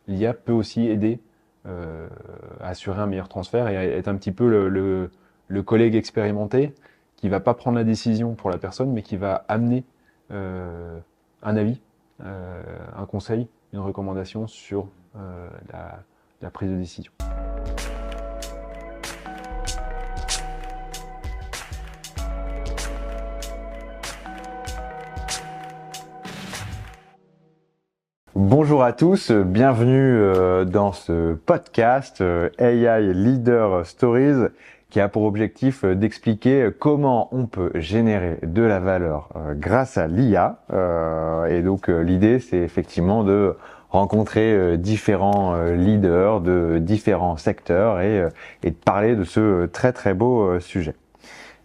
l'IA peut aussi aider à assurer un meilleur transfert et à être un petit peu le collègue expérimenté qui va pas prendre la décision pour la personne, mais qui va amener euh, un avis, un conseil, une recommandation sur la prise de décision. Bonjour à tous, bienvenue dans ce podcast AI Leader Stories qui a pour objectif d'expliquer comment on peut générer de la valeur grâce à l'IA. Et donc l'idée c'est effectivement de rencontrer différents leaders de différents secteurs et de parler de ce très très beau sujet.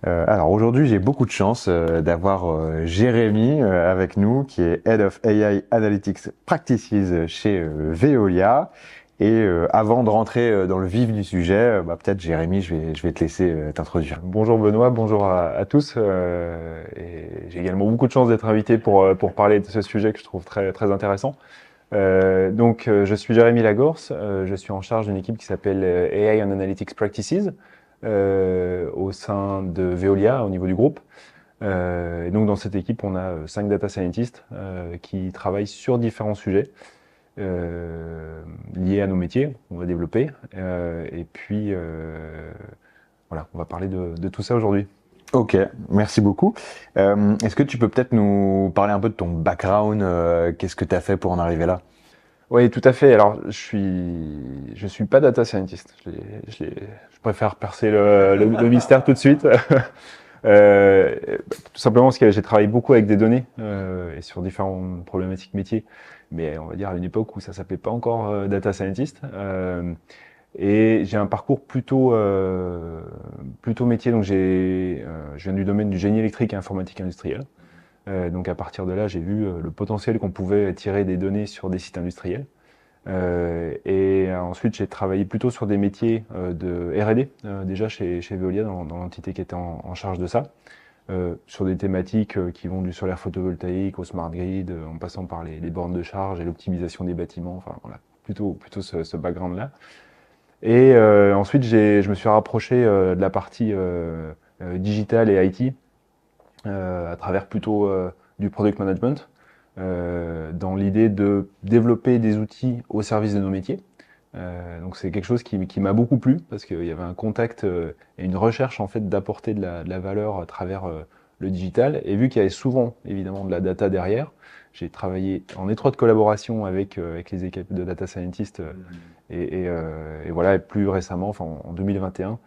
Alors aujourd'hui, j'ai beaucoup de chance d'avoir Jérémy avec nous, qui est Head of AI Analytics Practices chez Veolia. Et avant de rentrer dans le vif du sujet, peut-être Jérémy, je vais te laisser t'introduire. Bonjour Benoît, bonjour à tous. Et j'ai également beaucoup de chance d'être invité pour parler de ce sujet que je trouve très, très intéressant. Je suis Jérémy Lagorce, je suis en charge d'une équipe qui s'appelle AI and Analytics Practices au sein de Veolia au niveau du groupe. Et donc dans cette équipe, on a 5 data scientists qui travaillent sur différents sujets liés à nos métiers qu'on va développer. Et puis voilà, on va parler de tout ça aujourd'hui. Ok, merci beaucoup. Est-ce que tu peux peut-être nous parler un peu de ton background, qu'est-ce que tu as fait pour en arriver là? Oui, tout à fait. Alors, je suis pas data scientist. Je préfère percer le mystère tout de suite. Euh, Tout simplement parce que j'ai travaillé beaucoup avec des données et sur différentes problématiques métiers, mais on va dire à une époque où ça s'appelait pas encore data scientist. Et j'ai un parcours plutôt métier. Donc je viens du domaine du génie électrique et informatique industrielle. Donc à partir de là, j'ai vu le potentiel qu'on pouvait tirer des données sur des sites industriels. Ensuite, j'ai travaillé plutôt sur des métiers de R&D, déjà chez Veolia, dans l'entité qui était en charge de ça, sur des thématiques qui vont du solaire photovoltaïque au smart grid, en passant par les bornes de charge et l'optimisation des bâtiments, enfin voilà, plutôt ce background-là. Et ensuite, je me suis rapproché de la partie digital et IT à travers plutôt du product management, dans l'idée de développer des outils au service de nos métiers. Donc c'est quelque chose qui m'a beaucoup plu parce qu'il y avait un contact et une recherche en fait d'apporter de la valeur à travers le digital. Et vu qu'il y avait souvent évidemment de la data derrière, j'ai travaillé en étroite collaboration avec les équipes de data scientists et voilà. Et plus récemment, enfin en 2021,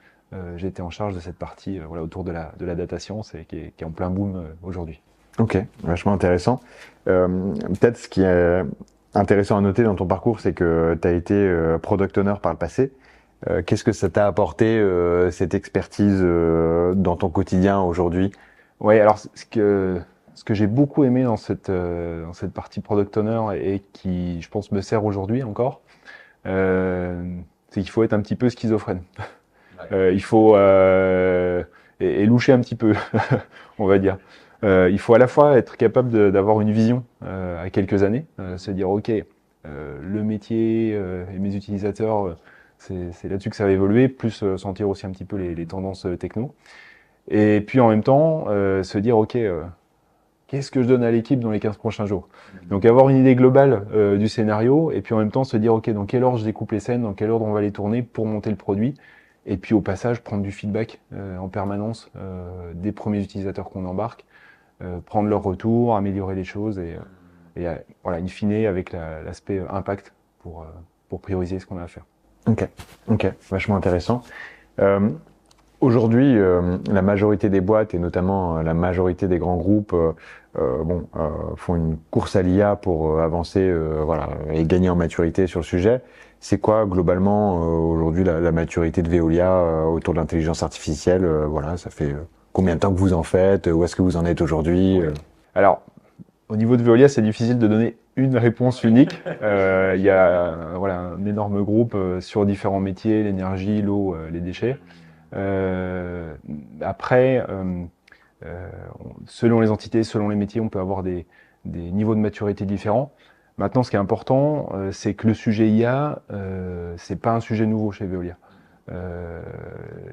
j'ai été en charge de cette partie voilà, autour de la data science et qui est en plein boom aujourd'hui. Ok, vachement intéressant. Peut-être ce qui est intéressant à noter dans ton parcours, c'est que tu as été product owner par le passé. Qu'est-ce que ça t'a apporté, cette expertise, dans ton quotidien aujourd'hui? Ouais, alors ce que j'ai beaucoup aimé dans cette partie product owner et qui, je pense, me sert aujourd'hui encore, c'est qu'il faut être un petit peu schizophrène. Il faut et loucher un petit peu, on va dire. Il faut à la fois être capable d'avoir une vision à quelques années, se dire ok, le métier et mes utilisateurs, c'est là-dessus que ça va évoluer, plus sentir aussi un petit peu les tendances techno. Et puis en même temps, se dire ok, qu'est-ce que je donne à l'équipe dans les 15 prochains jours? Donc avoir une idée globale du scénario et puis en même temps se dire ok, dans quel ordre je découpe les scènes, dans quel ordre on va les tourner pour monter le produit. Et puis au passage prendre du feedback en permanence des premiers utilisateurs qu'on embarque, prendre leur retour, améliorer les choses et voilà, in fine avec l'aspect impact pour prioriser ce qu'on a à faire. Ok, ok, vachement intéressant. Euh, Aujourd'hui, la majorité des boîtes et notamment la majorité des grands groupes font une course à l'IA pour avancer voilà, et gagner en maturité sur le sujet. C'est quoi globalement aujourd'hui la maturité de Veolia autour de l'intelligence artificielle? Voilà, ça fait combien de temps que vous en faites? Où est-ce que vous en êtes aujourd'hui? Alors, au niveau de Veolia, c'est difficile de donner une réponse unique. Il y a voilà, un énorme groupe sur différents métiers, l'énergie, l'eau, les déchets. Euh, Après, selon les entités, selon les métiers, on peut avoir des niveaux de maturité différents. Maintenant, ce qui est important, c'est que le sujet IA, c'est pas un sujet nouveau chez Veolia.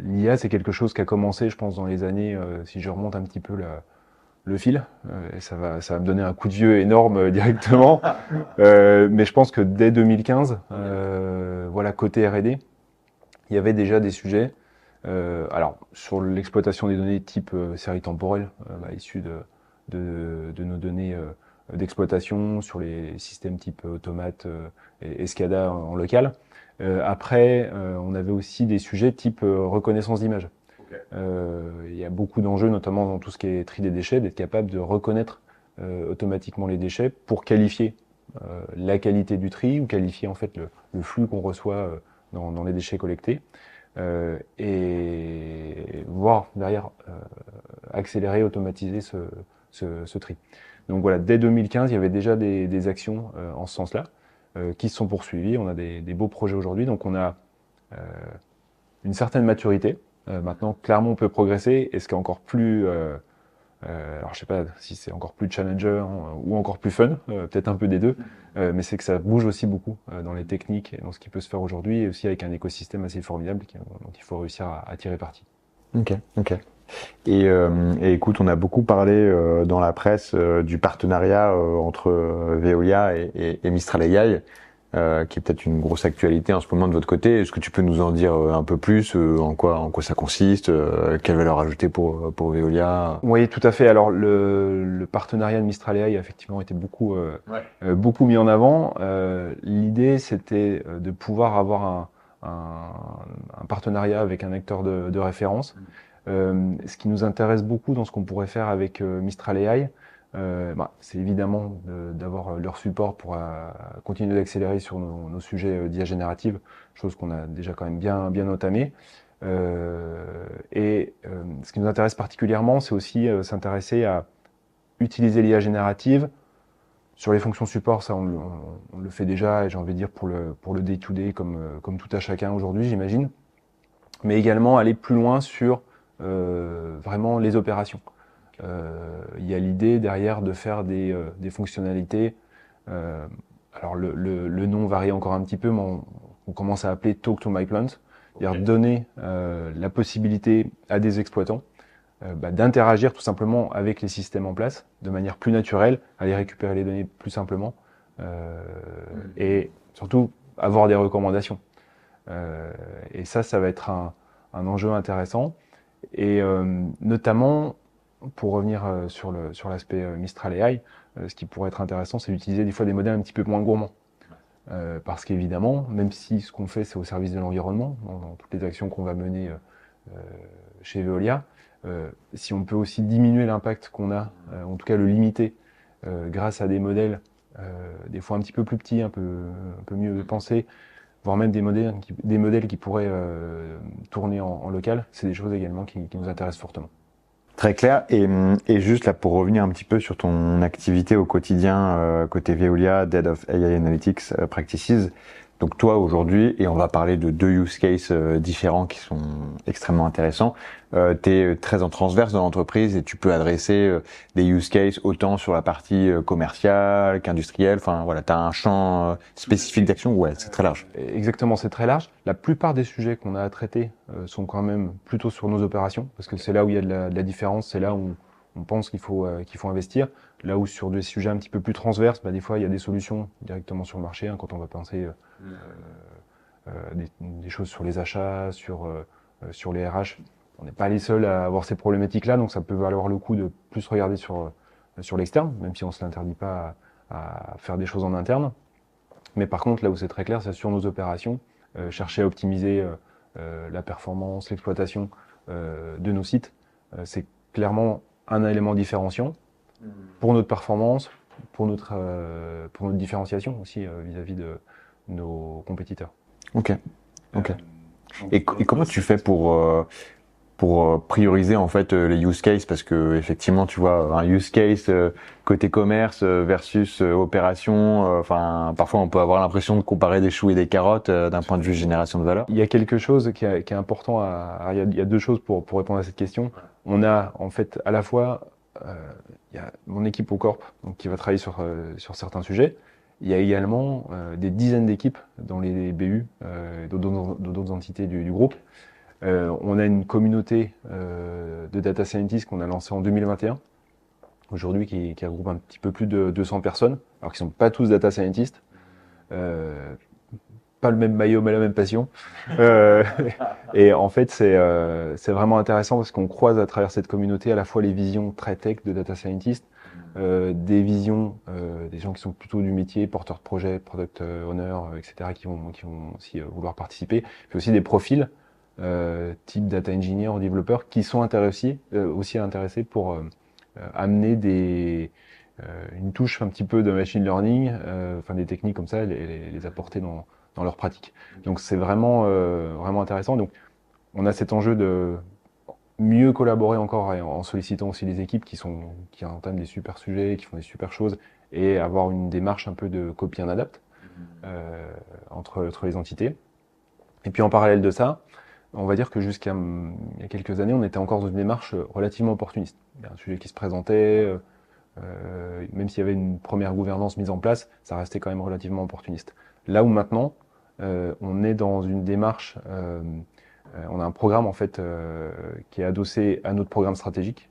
L'IA, c'est quelque chose qui a commencé, je pense, dans les années, si je remonte un petit peu le fil, et ça va me donner un coup de vieux énorme directement. Mais je pense que dès 2015, voilà, côté R&D, il y avait déjà des sujets. Alors, sur l'exploitation des données type série temporelle, issues de nos données d'exploitation, sur les systèmes type automate et SCADA en local. Après, on avait aussi des sujets type reconnaissance d'image. Il y a beaucoup d'enjeux, notamment dans tout ce qui est tri des déchets, d'être capable de reconnaître automatiquement les déchets pour qualifier la qualité du tri ou qualifier en fait le flux qu'on reçoit dans les déchets collectés. Et voir derrière accélérer, automatiser ce tri. Donc voilà, dès 2015, il y avait déjà des actions en ce sens-là qui se sont poursuivies. On a des beaux projets aujourd'hui, donc on a une certaine maturité. Maintenant, clairement, on peut progresser. Et ce qui est encore plus, alors je sais pas si c'est encore plus challenger ou encore plus fun, peut-être un peu des deux, mais c'est que ça bouge aussi beaucoup dans les techniques et dans ce qui peut se faire aujourd'hui, et aussi avec un écosystème assez formidable dont il faut réussir à tirer parti. Ok, ok. Et écoute, on a beaucoup parlé dans la presse du partenariat entre Veolia et Mistral AI, qui est peut-être une grosse actualité en ce moment de votre côté. Est-ce que tu peux nous en dire un peu plus, en quoi ça consiste, quelle valeur ajoutée pour Veolia? Oui, tout à fait. Alors le partenariat de Mistral AI a effectivement été beaucoup mis en avant. L'idée, c'était de pouvoir avoir un partenariat avec un acteur de référence. Ce qui nous intéresse beaucoup dans ce qu'on pourrait faire avec Mistral AI, c'est évidemment d'avoir leur support pour continuer d'accélérer sur nos sujets d'IA générative, chose qu'on a déjà quand même bien entamé. Ce qui nous intéresse particulièrement, c'est aussi s'intéresser à utiliser l'IA générative sur les fonctions support. Ça, on le fait déjà, et j'ai envie de dire pour le day-to-day, comme tout à chacun aujourd'hui, j'imagine. Mais également aller plus loin sur vraiment les opérations. Il y a l'idée derrière de faire des fonctionnalités. Alors le nom varie encore un petit peu, mais on commence à appeler Talk to My Plant, c'est-à-dire donner la possibilité à des exploitants d'interagir tout simplement avec les systèmes en place de manière plus naturelle, aller récupérer les données plus simplement et surtout avoir des recommandations. Et ça va être un enjeu intéressant. Et notamment, pour revenir sur l'aspect Mistral AI, ce qui pourrait être intéressant, c'est d'utiliser des fois des modèles un petit peu moins gourmands. Parce qu'évidemment, même si ce qu'on fait, c'est au service de l'environnement, dans toutes les actions qu'on va mener chez Veolia, si on peut aussi diminuer l'impact qu'on a, en tout cas le limiter, grâce à des modèles des fois un petit peu plus petits, un peu mieux pensés, voire même des modèles qui pourraient tourner en local, c'est des choses également qui nous intéressent fortement. Très clair. Et juste là, pour revenir un petit peu sur ton activité au quotidien, côté Veolia, Head of AI Analytics Practices. Donc toi aujourd'hui, et on va parler de deux use cases différents qui sont extrêmement intéressants. Tu es très en transverse dans l'entreprise et tu peux adresser des use cases autant sur la partie commerciale qu'industrielle. Enfin voilà, tu as un champ spécifique d'action. Ouais, c'est très large. Exactement, c'est très large. La plupart des sujets qu'on a à traiter sont quand même plutôt sur nos opérations, parce que c'est là où il y a de la différence, c'est là où on pense qu'il faut investir. Là où sur des sujets un petit peu plus transverses, des fois il y a des solutions directement sur le marché, quand on va penser des choses sur les achats, sur les RH. On n'est pas les seuls à avoir ces problématiques-là, donc ça peut valoir le coup de plus regarder sur l'externe, même si on ne se l'interdit pas à faire des choses en interne. Mais par contre, là où c'est très clair, c'est sur nos opérations, chercher à optimiser la performance, l'exploitation de nos sites. C'est clairement un élément différenciant pour notre performance, pour notre différenciation aussi vis-à-vis de nos compétiteurs. Ok. Et comment tu fais pour prioriser en fait les use cases, parce que effectivement tu vois un use case côté commerce versus opération, enfin parfois on peut avoir l'impression de comparer des choux et des carottes d'un point de vue génération de valeur. Il y a quelque chose qui est important il y a deux choses pour répondre à cette question. On a en fait à la fois il y a mon équipe au corp donc qui va travailler sur certains sujets, Il y a également des dizaines d'équipes dans les BU, d'autres entités du groupe. On a une communauté de data scientists qu'on a lancée en 2021, aujourd'hui qui regroupe un petit peu plus de 200 personnes, alors qu'ils ne sont pas tous data scientists. Pas le même maillot, mais la même passion. Euh, et en fait, c'est vraiment intéressant parce qu'on croise à travers cette communauté à la fois les visions très tech de data scientists, des visions des gens qui sont plutôt du métier, porteurs de projet, product owner, etc., qui vont aussi vouloir participer, puis aussi des profils type data engineer ou développeurs qui sont aussi intéressés pour amener une touche un petit peu de machine learning, enfin des techniques comme ça, les apporter dans leur pratique. Donc c'est vraiment intéressant. Donc on a cet enjeu de mieux collaborer encore en sollicitant aussi les équipes qui entament des super sujets, qui font des super choses, et avoir une démarche un peu de copie en adapt entre les entités. Et puis en parallèle de ça, on va dire que jusqu'à il y a quelques années, on était encore dans une démarche relativement opportuniste. Il y a un sujet qui se présentait, même s'il y avait une première gouvernance mise en place, ça restait quand même relativement opportuniste. Là où maintenant, on est dans une démarche, on a un programme en fait qui est adossé à notre programme stratégique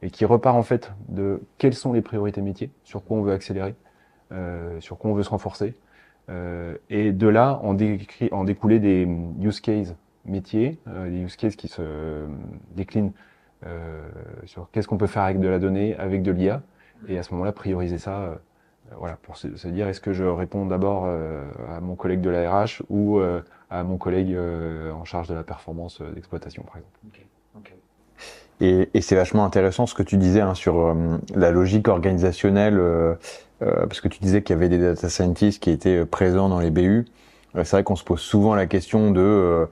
et qui repart en fait de quelles sont les priorités métiers, sur quoi on veut accélérer, sur quoi on veut se renforcer, et de là en découler des use cases métiers, des use cases qui se déclinent sur qu'est-ce qu'on peut faire avec de la donnée, avec de l'IA, et à ce moment-là prioriser ça. Voilà, pour se dire est-ce que je réponds d'abord à mon collègue de la RH ou à mon collègue en charge de la performance d'exploitation, par exemple. Okay. Okay. Et c'est vachement intéressant ce que tu disais hein, sur la logique organisationnelle, parce que tu disais qu'il y avait des data scientists qui étaient présents dans les BU. C'est vrai qu'on se pose souvent la question de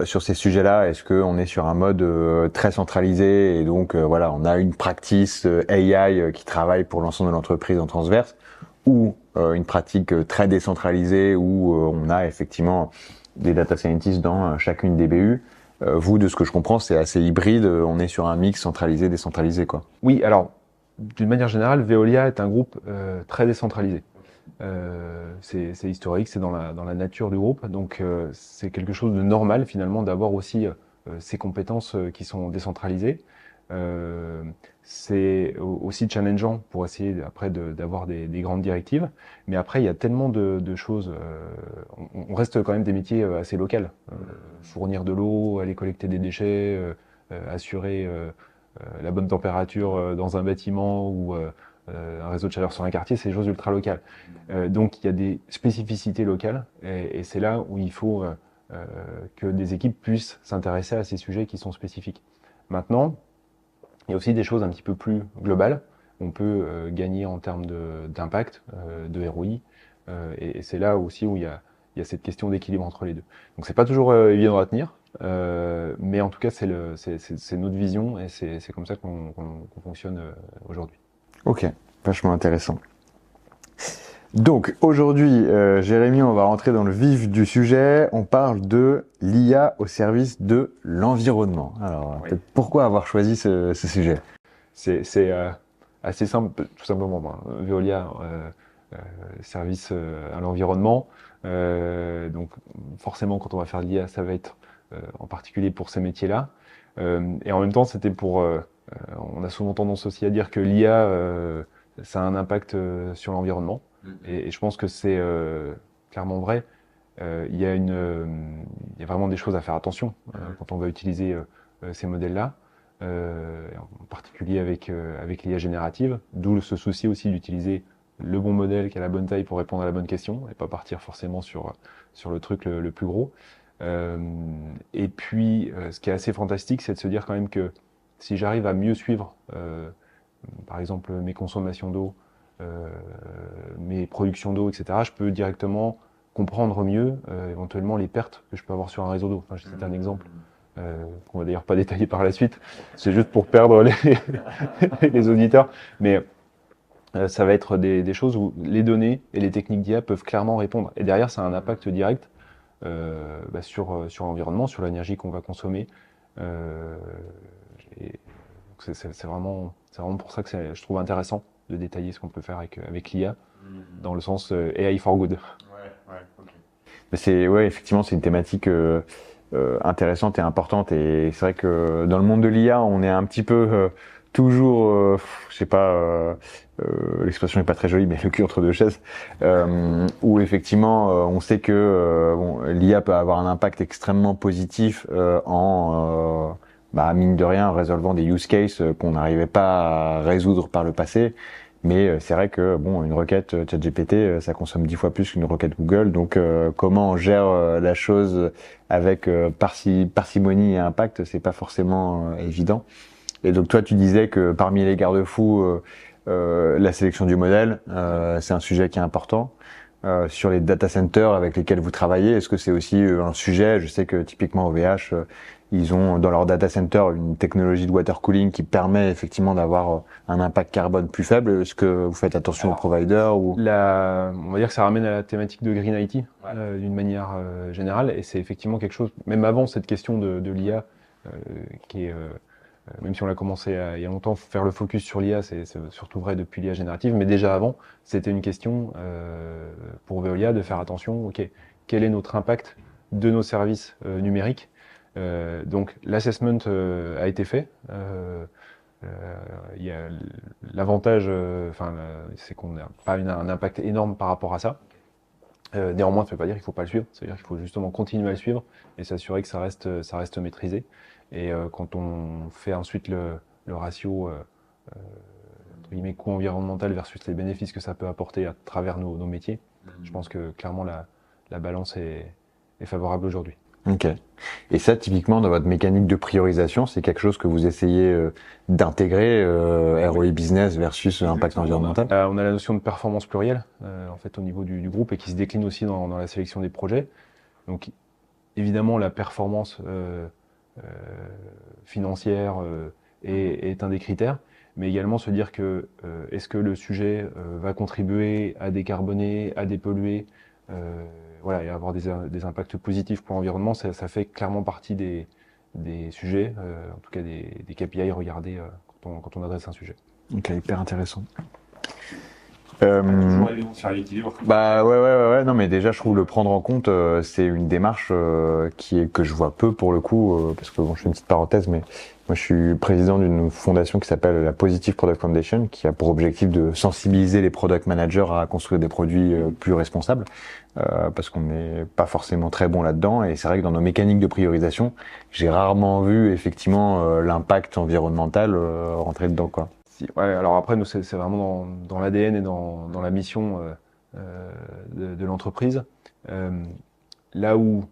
sur ces sujets-là, est-ce qu'on est sur un mode très centralisé et donc voilà, on a une practice AI qui travaille pour l'ensemble de l'entreprise en transverse, ou une pratique très décentralisée où on a effectivement des data scientists dans chacune des BU. Vous, de ce que je comprends, c'est assez hybride. On est sur un mix centralisé, décentralisé, quoi. Oui, alors d'une manière générale, Veolia est un groupe très décentralisé. C'est historique, c'est dans la nature du groupe, donc c'est quelque chose de normal finalement d'avoir aussi ces compétences qui sont décentralisées. Euh, c'est aussi challengeant pour essayer après d'avoir des grandes directives, mais après il y a tellement de choses. On reste quand même des métiers assez locaux. Fournir de l'eau, aller collecter des déchets, assurer la bonne température dans un bâtiment ou un réseau de chaleur sur un quartier, c'est des choses ultra locales. Donc il y a des spécificités locales et c'est là où il faut que des équipes puissent s'intéresser à ces sujets qui sont spécifiques. Maintenant, il y a aussi des choses un petit peu plus globales. On peut gagner en termes d'impact, de ROI, et c'est là aussi où il y a cette question d'équilibre entre les deux. Donc c'est pas toujours évident à tenir, mais en tout cas c'est notre vision et c'est comme ça qu'on fonctionne aujourd'hui. Ok, vachement intéressant. Donc aujourd'hui, Jérémy, on va rentrer dans le vif du sujet. On parle de l'IA au service de l'environnement. Alors, Oui. peut-être pourquoi avoir choisi ce sujet? C'est assez simple, tout simplement. Veolia, service à l'environnement. Donc forcément, quand on va faire de l'IA, ça va être en particulier pour ces métiers-là. Et en même temps, c'était on a souvent tendance aussi à dire que l'IA, ça a un impact sur l'environnement. Et je pense que c'est clairement vrai. Il y a vraiment des choses à faire attention quand on va utiliser ces modèles-là, en particulier avec l'IA générative, d'où ce souci aussi d'utiliser le bon modèle qui a la bonne taille pour répondre à la bonne question et pas partir forcément sur le truc le plus gros. Euh, et puis, ce qui est assez fantastique, c'est de se dire quand même que si j'arrive à mieux suivre, par exemple, mes consommations d'eau, euh, mes productions d'eau, etc., je peux directement comprendre mieux éventuellement les pertes que je peux avoir sur un réseau d'eau. Enfin, c'est un exemple qu'on va d'ailleurs pas détailler par la suite. C'est juste pour perdre les auditeurs. Mais ça va être des choses où les données et les techniques d'IA peuvent clairement répondre. Et derrière, ça a un impact direct sur l'environnement, sur l'énergie qu'on va consommer. Euh, et c'est vraiment pour ça que je trouve intéressant de détailler ce qu'on peut faire avec l'IA. dans le sens AI for good. Effectivement, c'est une thématique intéressante et importante. Et c'est vrai que dans le monde de l'IA, on est un petit peu toujours, je sais pas, l'expression n'est pas très jolie, mais le cul entre deux chaises, où effectivement, on sait que l'IA peut avoir un impact extrêmement positif mine de rien, résolvant des use cases qu'on n'arrivait pas à résoudre par le passé. Mais c'est vrai que une requête ChatGPT, ça consomme 10 fois plus qu'une requête Google. Donc comment on gère la chose avec parcimonie et impact, c'est pas forcément évident. Et donc toi, tu disais que parmi les garde-fous, la sélection du modèle, c'est un sujet qui est important. Sur les data centers avec lesquels vous travaillez, est-ce que c'est aussi un sujet? Je sais que typiquement OVH, ils ont dans leur data center une technologie de water cooling qui permet effectivement d'avoir un impact carbone plus faible. Est-ce que vous faites attention aux providers ou... On va dire que ça ramène à la thématique de Green IT d'une manière générale, et c'est effectivement quelque chose, même avant cette question de l'IA, qui est, même si on l'a commencé il y a longtemps, faire le focus sur l'IA, c'est surtout vrai depuis l'IA générative, mais déjà avant, c'était une question pour Veolia de faire attention, ok, quel est notre impact de nos services numériques. Donc l'assessment a été fait. Il y a l'avantage, c'est qu'on n'a pas un impact énorme par rapport à ça. Néanmoins, ça ne veut pas dire qu'il ne faut pas le suivre. C'est-à-dire qu'il faut justement continuer à le suivre et s'assurer que ça reste maîtrisé. Et quand on fait ensuite le ratio entre guillemets, coût environnemental versus les bénéfices que ça peut apporter à travers nos métiers, je pense que clairement la balance est favorable aujourd'hui. Ok. Et ça, typiquement, dans votre mécanique de priorisation, c'est quelque chose que vous essayez d'intégrer, ROI business versus impact environnemental? On a la notion de performance plurielle, en fait, au niveau du groupe et qui se décline aussi dans la sélection des projets. Donc, évidemment, la performance financière est un des critères, mais également se dire que est-ce que le sujet va contribuer à décarboner, à dépolluer, et avoir des impacts positifs pour l'environnement, ça fait clairement partie des sujets, en tout cas des KPI regardés quand on adresse un sujet. Ok, hyper intéressant. Toujours évident de faire l'équilibre. Ouais. Non, mais déjà, je trouve le prendre en compte, c'est une démarche que je vois peu pour le coup, parce que je fais une petite parenthèse, mais moi, je suis président d'une fondation qui s'appelle la Positive Product Foundation, qui a pour objectif de sensibiliser les product managers à construire des produits plus responsables, parce qu'on n'est pas forcément très bon là-dedans. Et c'est vrai que dans nos mécaniques de priorisation, j'ai rarement vu effectivement l'impact environnemental rentrer dedans, quoi. Alors après, nous, c'est vraiment dans l'ADN et dans la mission de l'entreprise. Là où,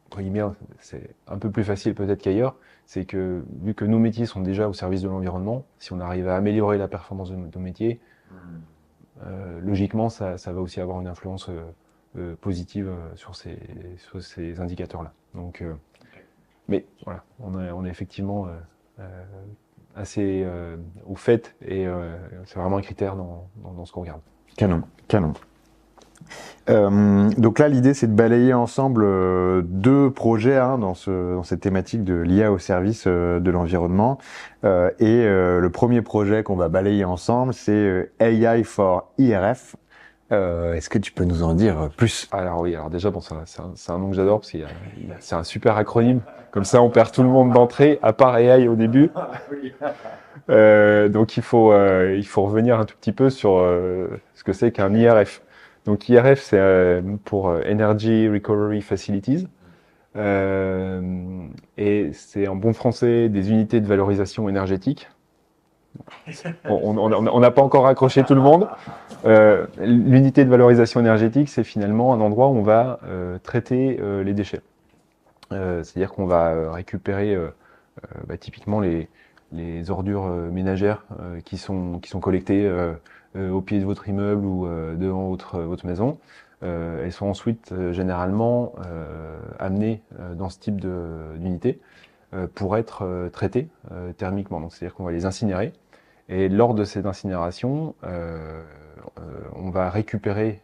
entre guillemets, c'est un peu plus facile peut-être qu'ailleurs, c'est que vu que nos métiers sont déjà au service de l'environnement, si on arrive à améliorer la performance de nos métiers, logiquement, ça va aussi avoir une influence positive sur ces indicateurs-là. Donc, mais voilà, on est effectivement assez au fait et c'est vraiment un critère dans ce qu'on regarde. Canon. Donc là, l'idée, c'est de balayer ensemble deux projets dans cette thématique de l'IA au service de l'environnement. Le premier projet qu'on va balayer ensemble, c'est AI for IRF. Est-ce que tu peux nous en dire plus? Alors oui, déjà, c'est un nom que j'adore parce que c'est un super acronyme. Comme ça, on perd tout le monde d'entrée, à part AI au début. Donc il faut revenir un tout petit peu sur ce que c'est qu'un IRF. Donc IRF, c'est pour Energy Recovery Facilities. Et c'est en bon français des unités de valorisation énergétique. On n'a pas encore accroché tout le monde. L'unité de valorisation énergétique, c'est finalement un endroit où on va traiter les déchets. C'est-à-dire qu'on va récupérer typiquement les ordures ménagères qui sont collectées au pied de votre immeuble ou devant votre maison. Elles sont ensuite généralement amenées dans ce type d'unité pour être traitées thermiquement. Donc c'est-à-dire qu'on va les incinérer. Et lors de cette incinération, on va récupérer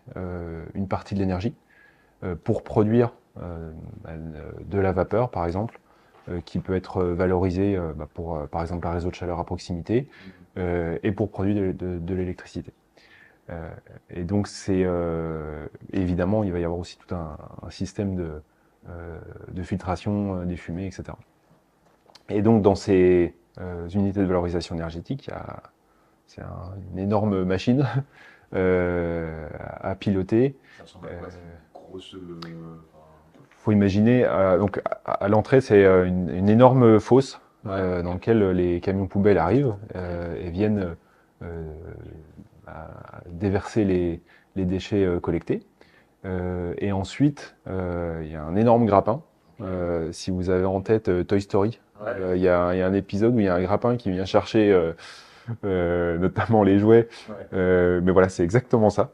une partie de l'énergie pour produire de la vapeur, par exemple, qui peut être valorisée pour, par exemple, un réseau de chaleur à proximité et pour produire de l'électricité. Et donc évidemment, il va y avoir aussi tout un système de filtration des fumées, etc. Et donc dans ces unités de valorisation énergétique, c'est une énorme machine à piloter. Ça ressemble à quoi? C'est une grosse. Faut imaginer, donc à l'entrée, c'est une énorme fosse dans laquelle les camions poubelles arrivent et viennent déverser les déchets collectés. Et ensuite, il y a un énorme grappin. Si vous avez en tête Toy Story, il y a un épisode où il y a un grappin qui vient chercher notamment les jouets. Mais voilà, c'est exactement ça.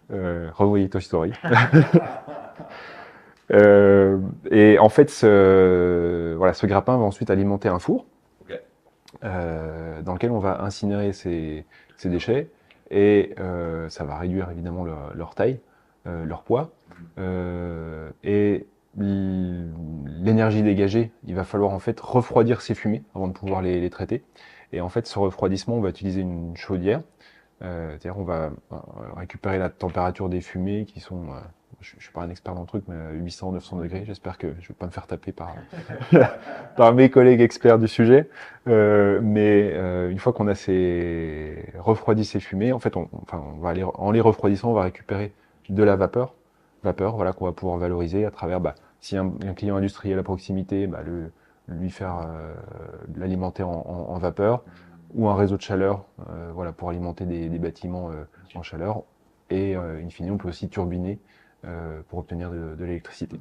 Revoyez Toy Story. Et en fait, ce grappin va ensuite alimenter un four dans lequel on va incinérer ces déchets et ça va réduire évidemment leur taille, leur poids. Et l'énergie dégagée, il va falloir en fait refroidir ces fumées avant de pouvoir les traiter. Et en fait, ce refroidissement, on va utiliser une chaudière. C'est-à-dire on va récupérer la température des fumées qui sont, je suis pas un expert dans le truc, mais 800-900 degrés. J'espère que je vais pas me faire taper par, par mes collègues experts du sujet. Mais une fois qu'on a refroidi ces fumées, en fait, on va aller, en les refroidissant, on va récupérer de la vapeur, voilà, qu'on va pouvoir valoriser à travers, si un client industriel à proximité, lui faire l'alimenter en vapeur, ou un réseau de chaleur, voilà, pour alimenter des bâtiments en chaleur. Et in fine, on peut aussi turbiner pour obtenir de l'électricité.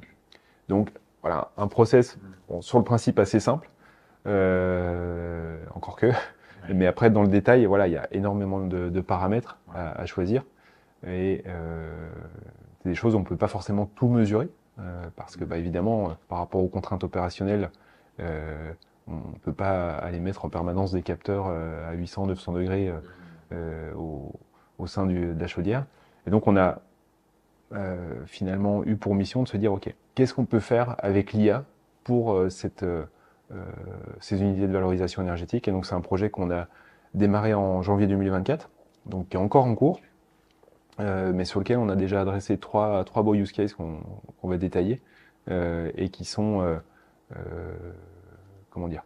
Donc voilà, un process sur le principe assez simple, encore que, mais après dans le détail, voilà, il y a énormément de paramètres à choisir et c'est des choses où on ne peut pas forcément tout mesurer parce que évidemment, par rapport aux contraintes opérationnelles, on ne peut pas aller mettre en permanence des capteurs à 800-900 degrés au sein de la chaudière. Et donc on a finalement eu pour mission de se dire, ok, qu'est-ce qu'on peut faire avec l'IA pour ces unités de valorisation énergétique. Et donc c'est un projet qu'on a démarré en janvier 2024, donc qui est encore en cours, mais sur lequel on a déjà adressé trois beaux use cases qu'on va détailler et qui sont, comment dire,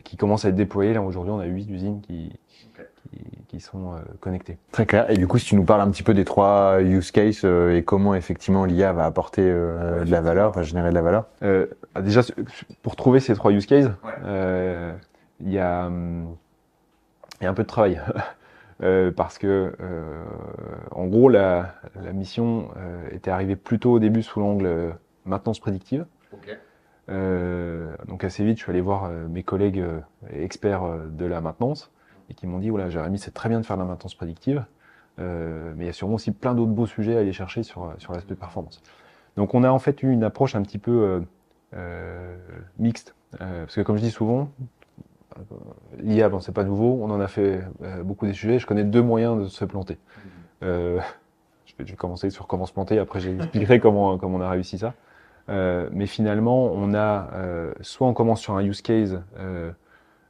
qui commencent à être déployés. Là aujourd'hui, on a 8 usines qui sont connectées. Très clair. Et du coup, si tu nous parles un petit peu des 3 use cases et comment effectivement l'IA va apporter de la valeur, va générer de la valeur. Déjà, pour trouver ces 3 use cases, il y a un peu de travail. Parce que, en gros, la mission était arrivée plutôt au début sous l'angle maintenance prédictive. Donc assez vite, je suis allé voir mes collègues experts de la maintenance et qui m'ont dit, voilà, Jérémy, c'est très bien de faire de la maintenance prédictive, mais il y a sûrement aussi plein d'autres beaux sujets à aller chercher sur l'aspect performance. Donc on a en fait eu une approche un petit peu mixte, parce que comme je dis souvent, l'IA, bon, c'est pas nouveau, on en a fait beaucoup des sujets, je connais 2 moyens de se planter. Je vais commencer sur comment se planter, après j'expliquerai comment on a réussi ça. Mais finalement, on a soit on commence sur un use case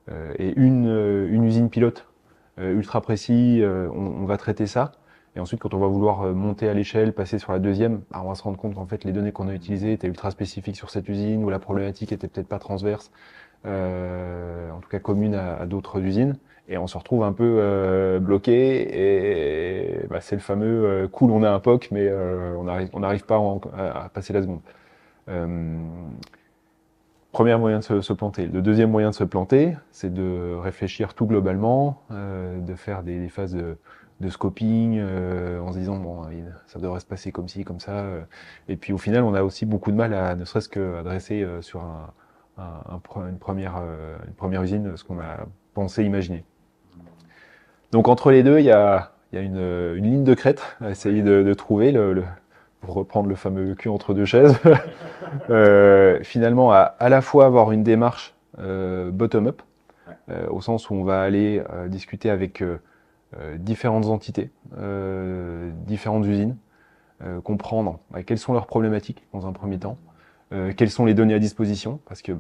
et une usine pilote ultra précis, on va traiter ça. Et ensuite, quand on va vouloir monter à l'échelle, passer sur la deuxième, on va se rendre compte qu'en fait, les données qu'on a utilisées étaient ultra spécifiques sur cette usine, ou la problématique était peut-être pas transverse, en tout cas commune à d'autres usines. Et on se retrouve un peu bloqué. Et c'est le fameux cool, on a un POC, mais on n'arrive pas à passer la seconde. Premier moyen de se planter. Le deuxième moyen de se planter, c'est de réfléchir tout globalement, de faire des phases de scoping en se disant bon, ça devrait se passer comme ci, comme ça. Et puis au final, on a aussi beaucoup de mal à ne serait-ce que adresser sur une première usine ce qu'on a pensé imaginer. Donc entre les deux, il y a une ligne de crête à essayer de trouver pour reprendre le fameux cul entre deux chaises, finalement à la fois avoir une démarche bottom-up, au sens où on va aller discuter avec différentes entités, différentes usines, comprendre quelles sont leurs problématiques dans un premier temps, quelles sont les données à disposition, parce que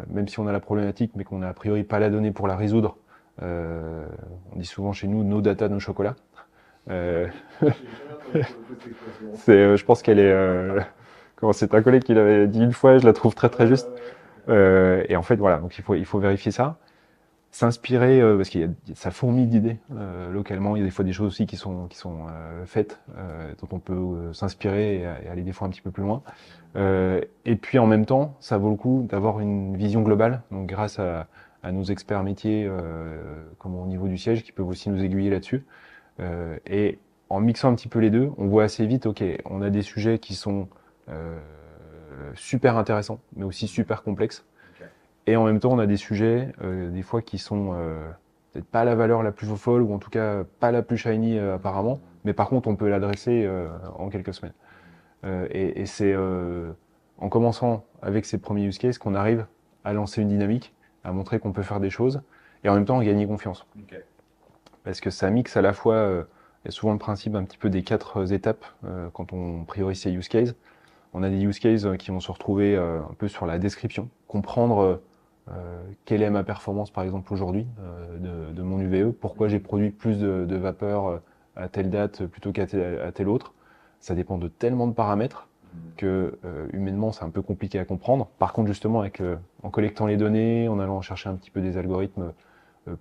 même si on a la problématique mais qu'on n'a a priori pas la donnée pour la résoudre, on dit souvent chez nous, nos data, nos chocolats. Euh, je pense qu'elle est. C'est un collègue qui l'avait dit une fois, je la trouve très très juste. Et en fait, voilà, donc il faut vérifier ça. S'inspirer, parce ça fourmille d'idées localement. Il y a des fois des choses aussi qui sont faites, dont on peut s'inspirer et aller des fois un petit peu plus loin. Et puis en même temps, ça vaut le coup d'avoir une vision globale. Donc grâce à nos experts métiers, comme au niveau du siège, qui peuvent aussi nous aiguiller là-dessus. Et en mixant un petit peu les deux, on voit assez vite, ok, on a des sujets qui sont euh, super intéressants, mais aussi super complexes. Et en même temps, on a des sujets, des fois, qui sont peut-être pas la valeur la plus folle, ou en tout cas pas la plus shiny apparemment, mais par contre, on peut l'adresser en quelques semaines. Et c'est en commençant avec ces premiers use cases qu'on arrive à lancer une dynamique, à montrer qu'on peut faire des choses, et en même temps, gagner confiance. Ok. Parce que ça mixe à la fois, il y a souvent le principe un petit peu des quatre étapes quand on priorise ces use cases. On a des use cases qui vont se retrouver un peu sur la description, comprendre quelle est ma performance par exemple aujourd'hui de mon UVE, pourquoi j'ai produit plus de vapeur à telle date plutôt qu'à à telle autre. Ça dépend de tellement de paramètres que humainement c'est un peu compliqué à comprendre. Par contre justement en collectant les données, en allant chercher un petit peu des algorithmes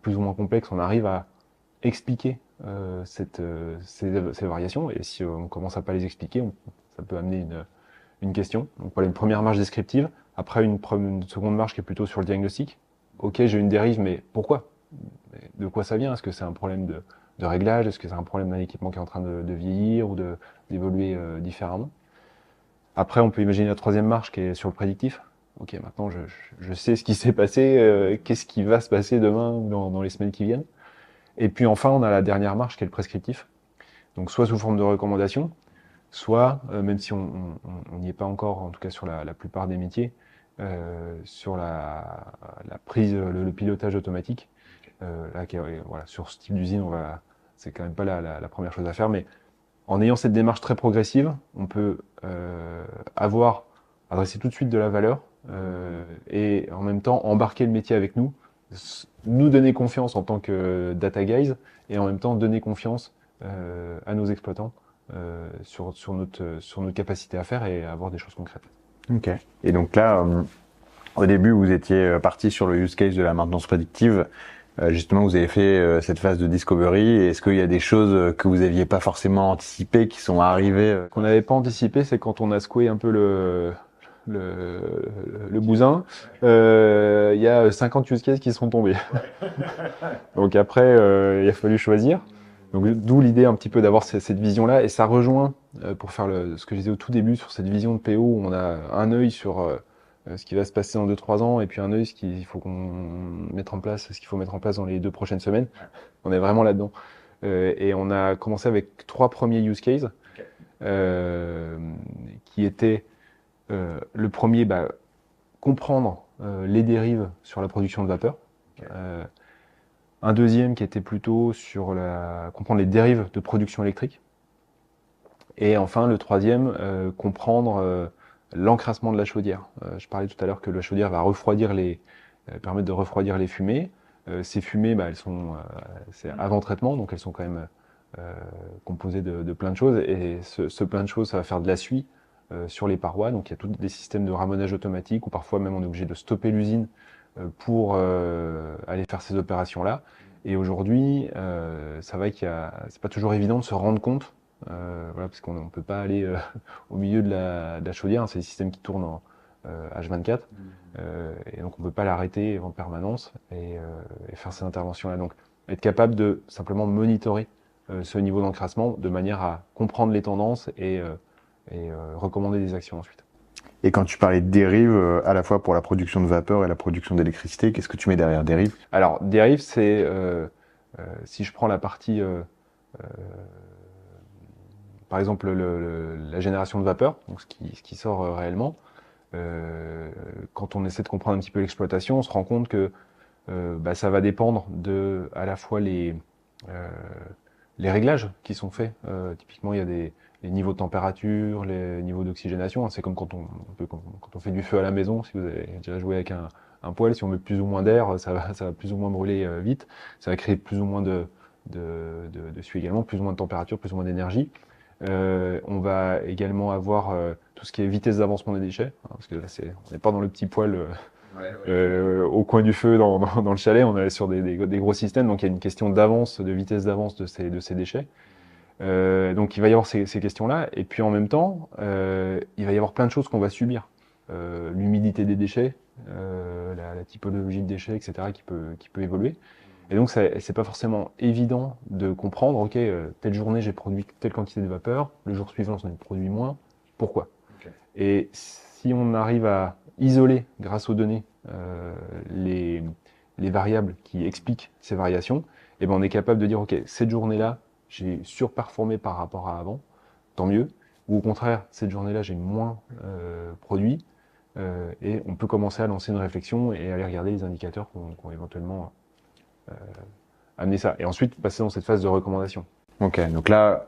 plus ou moins complexes, on arrive à expliquer ces variations, et si on commence à pas les expliquer, ça peut amener une question. Donc voilà, une première marche descriptive, après une seconde marche qui est plutôt sur le diagnostic. Ok, j'ai une dérive, mais pourquoi? De quoi ça vient? Est-ce que c'est un problème de réglage? Est-ce que c'est un problème d'un équipement qui est en train de vieillir ou d'évoluer différemment? Après, on peut imaginer la troisième marche qui est sur le prédictif. Ok, maintenant je sais ce qui s'est passé, qu'est-ce qui va se passer demain ou dans les semaines qui viennent. Et puis enfin, on a la dernière marche qui est le prescriptif. Donc soit sous forme de recommandation, soit, même si on n'y est pas encore, en tout cas sur la plupart des métiers, sur la prise, le pilotage automatique. Là, voilà, sur ce type d'usine, c'est quand même pas la première chose à faire, mais en ayant cette démarche très progressive, on peut adresser tout de suite de la valeur et en même temps embarquer le métier avec nous, nous donner confiance en tant que data guys et en même temps donner confiance à nos exploitants sur notre capacité à faire et à avoir des choses concrètes. Ok. Et donc là, au début, vous étiez parti sur le use case de la maintenance prédictive. Justement, vous avez fait cette phase de discovery. Est-ce qu'il y a des choses que vous aviez pas forcément anticipées qui sont arrivées Qu'on n'avait pas anticipé, c'est quand on a secoué un peu le, le bousin, il y a 50 use cases qui sont tombés. Donc après, il a fallu choisir. Donc d'où l'idée un petit peu d'avoir cette vision-là, et ça rejoint pour faire ce que je disais au tout début sur cette vision de PO où on a un œil sur ce qui va se passer dans 2-3 ans et puis un œil ce qu'il faut mettre en place dans les 2 prochaines semaines. On est vraiment là-dedans. Et on a commencé avec 3 premiers use cases euh, qui étaient le premier, comprendre les dérives sur la production de vapeur. Un deuxième qui était plutôt sur comprendre les dérives de production électrique. Et enfin, le troisième, comprendre l'encrassement de la chaudière. Je parlais tout à l'heure que la chaudière va permettre de refroidir les fumées. Ces fumées, c'est avant traitement, donc elles sont quand même composées de plein de choses. Et ce plein de choses, ça va faire de la suie sur les parois. Donc il y a tous des systèmes de ramonage automatique, ou parfois même on est obligé de stopper l'usine pour aller faire ces opérations-là. Et aujourd'hui, c'est pas toujours évident de se rendre compte, voilà, parce qu'on ne peut pas aller au milieu de la chaudière, hein, c'est des systèmes qui tournent en H24, et donc on ne peut pas l'arrêter en permanence et faire ces interventions-là. Donc être capable de simplement monitorer ce niveau d'encrassement de manière à comprendre les tendances et recommander des actions ensuite. Et quand tu parlais de dérive, à la fois pour la production de vapeur et la production d'électricité, qu'est-ce que tu mets derrière dérive? Alors, dérive, c'est si je prends la partie, par exemple, la génération de vapeur, donc ce qui sort réellement, quand on essaie de comprendre un petit peu l'exploitation, on se rend compte que ça va dépendre de à la fois euh, les réglages qui sont faits. Typiquement, il y a les niveaux de température, les niveaux d'oxygénation. C'est comme quand on fait du feu à la maison. Si vous avez déjà joué avec un poêle, si on met plus ou moins d'air, ça va plus ou moins brûler vite. Ça va créer plus ou moins dessus également, plus ou moins de température, plus ou moins d'énergie. On va également avoir tout ce qui est vitesse d'avancement des déchets, hein, parce que là, on n'est pas dans le petit poêle au coin du feu dans le chalet, on est sur des gros systèmes, donc il y a une question d'avance, de vitesse d'avance de ces déchets. Donc il va y avoir ces questions-là, et puis en même temps, il va y avoir plein de choses qu'on va subir. L'humidité des déchets, la typologie de déchets, etc., qui peut évoluer. Et donc c'est pas forcément évident de comprendre, ok, telle journée j'ai produit telle quantité de vapeur, le jour suivant j'en ai produit moins, pourquoi? Okay. Et si on arrive à isoler, grâce aux données, les variables qui expliquent ces variations, et ben on est capable de dire, ok, cette journée-là, j'ai surperformé par rapport à avant, tant mieux. Ou au contraire, cette journée-là, j'ai moins produit. Et on peut commencer à lancer une réflexion et aller regarder les indicateurs qui ont éventuellement amené ça. Et ensuite, passer dans cette phase de recommandation. Ok, donc là,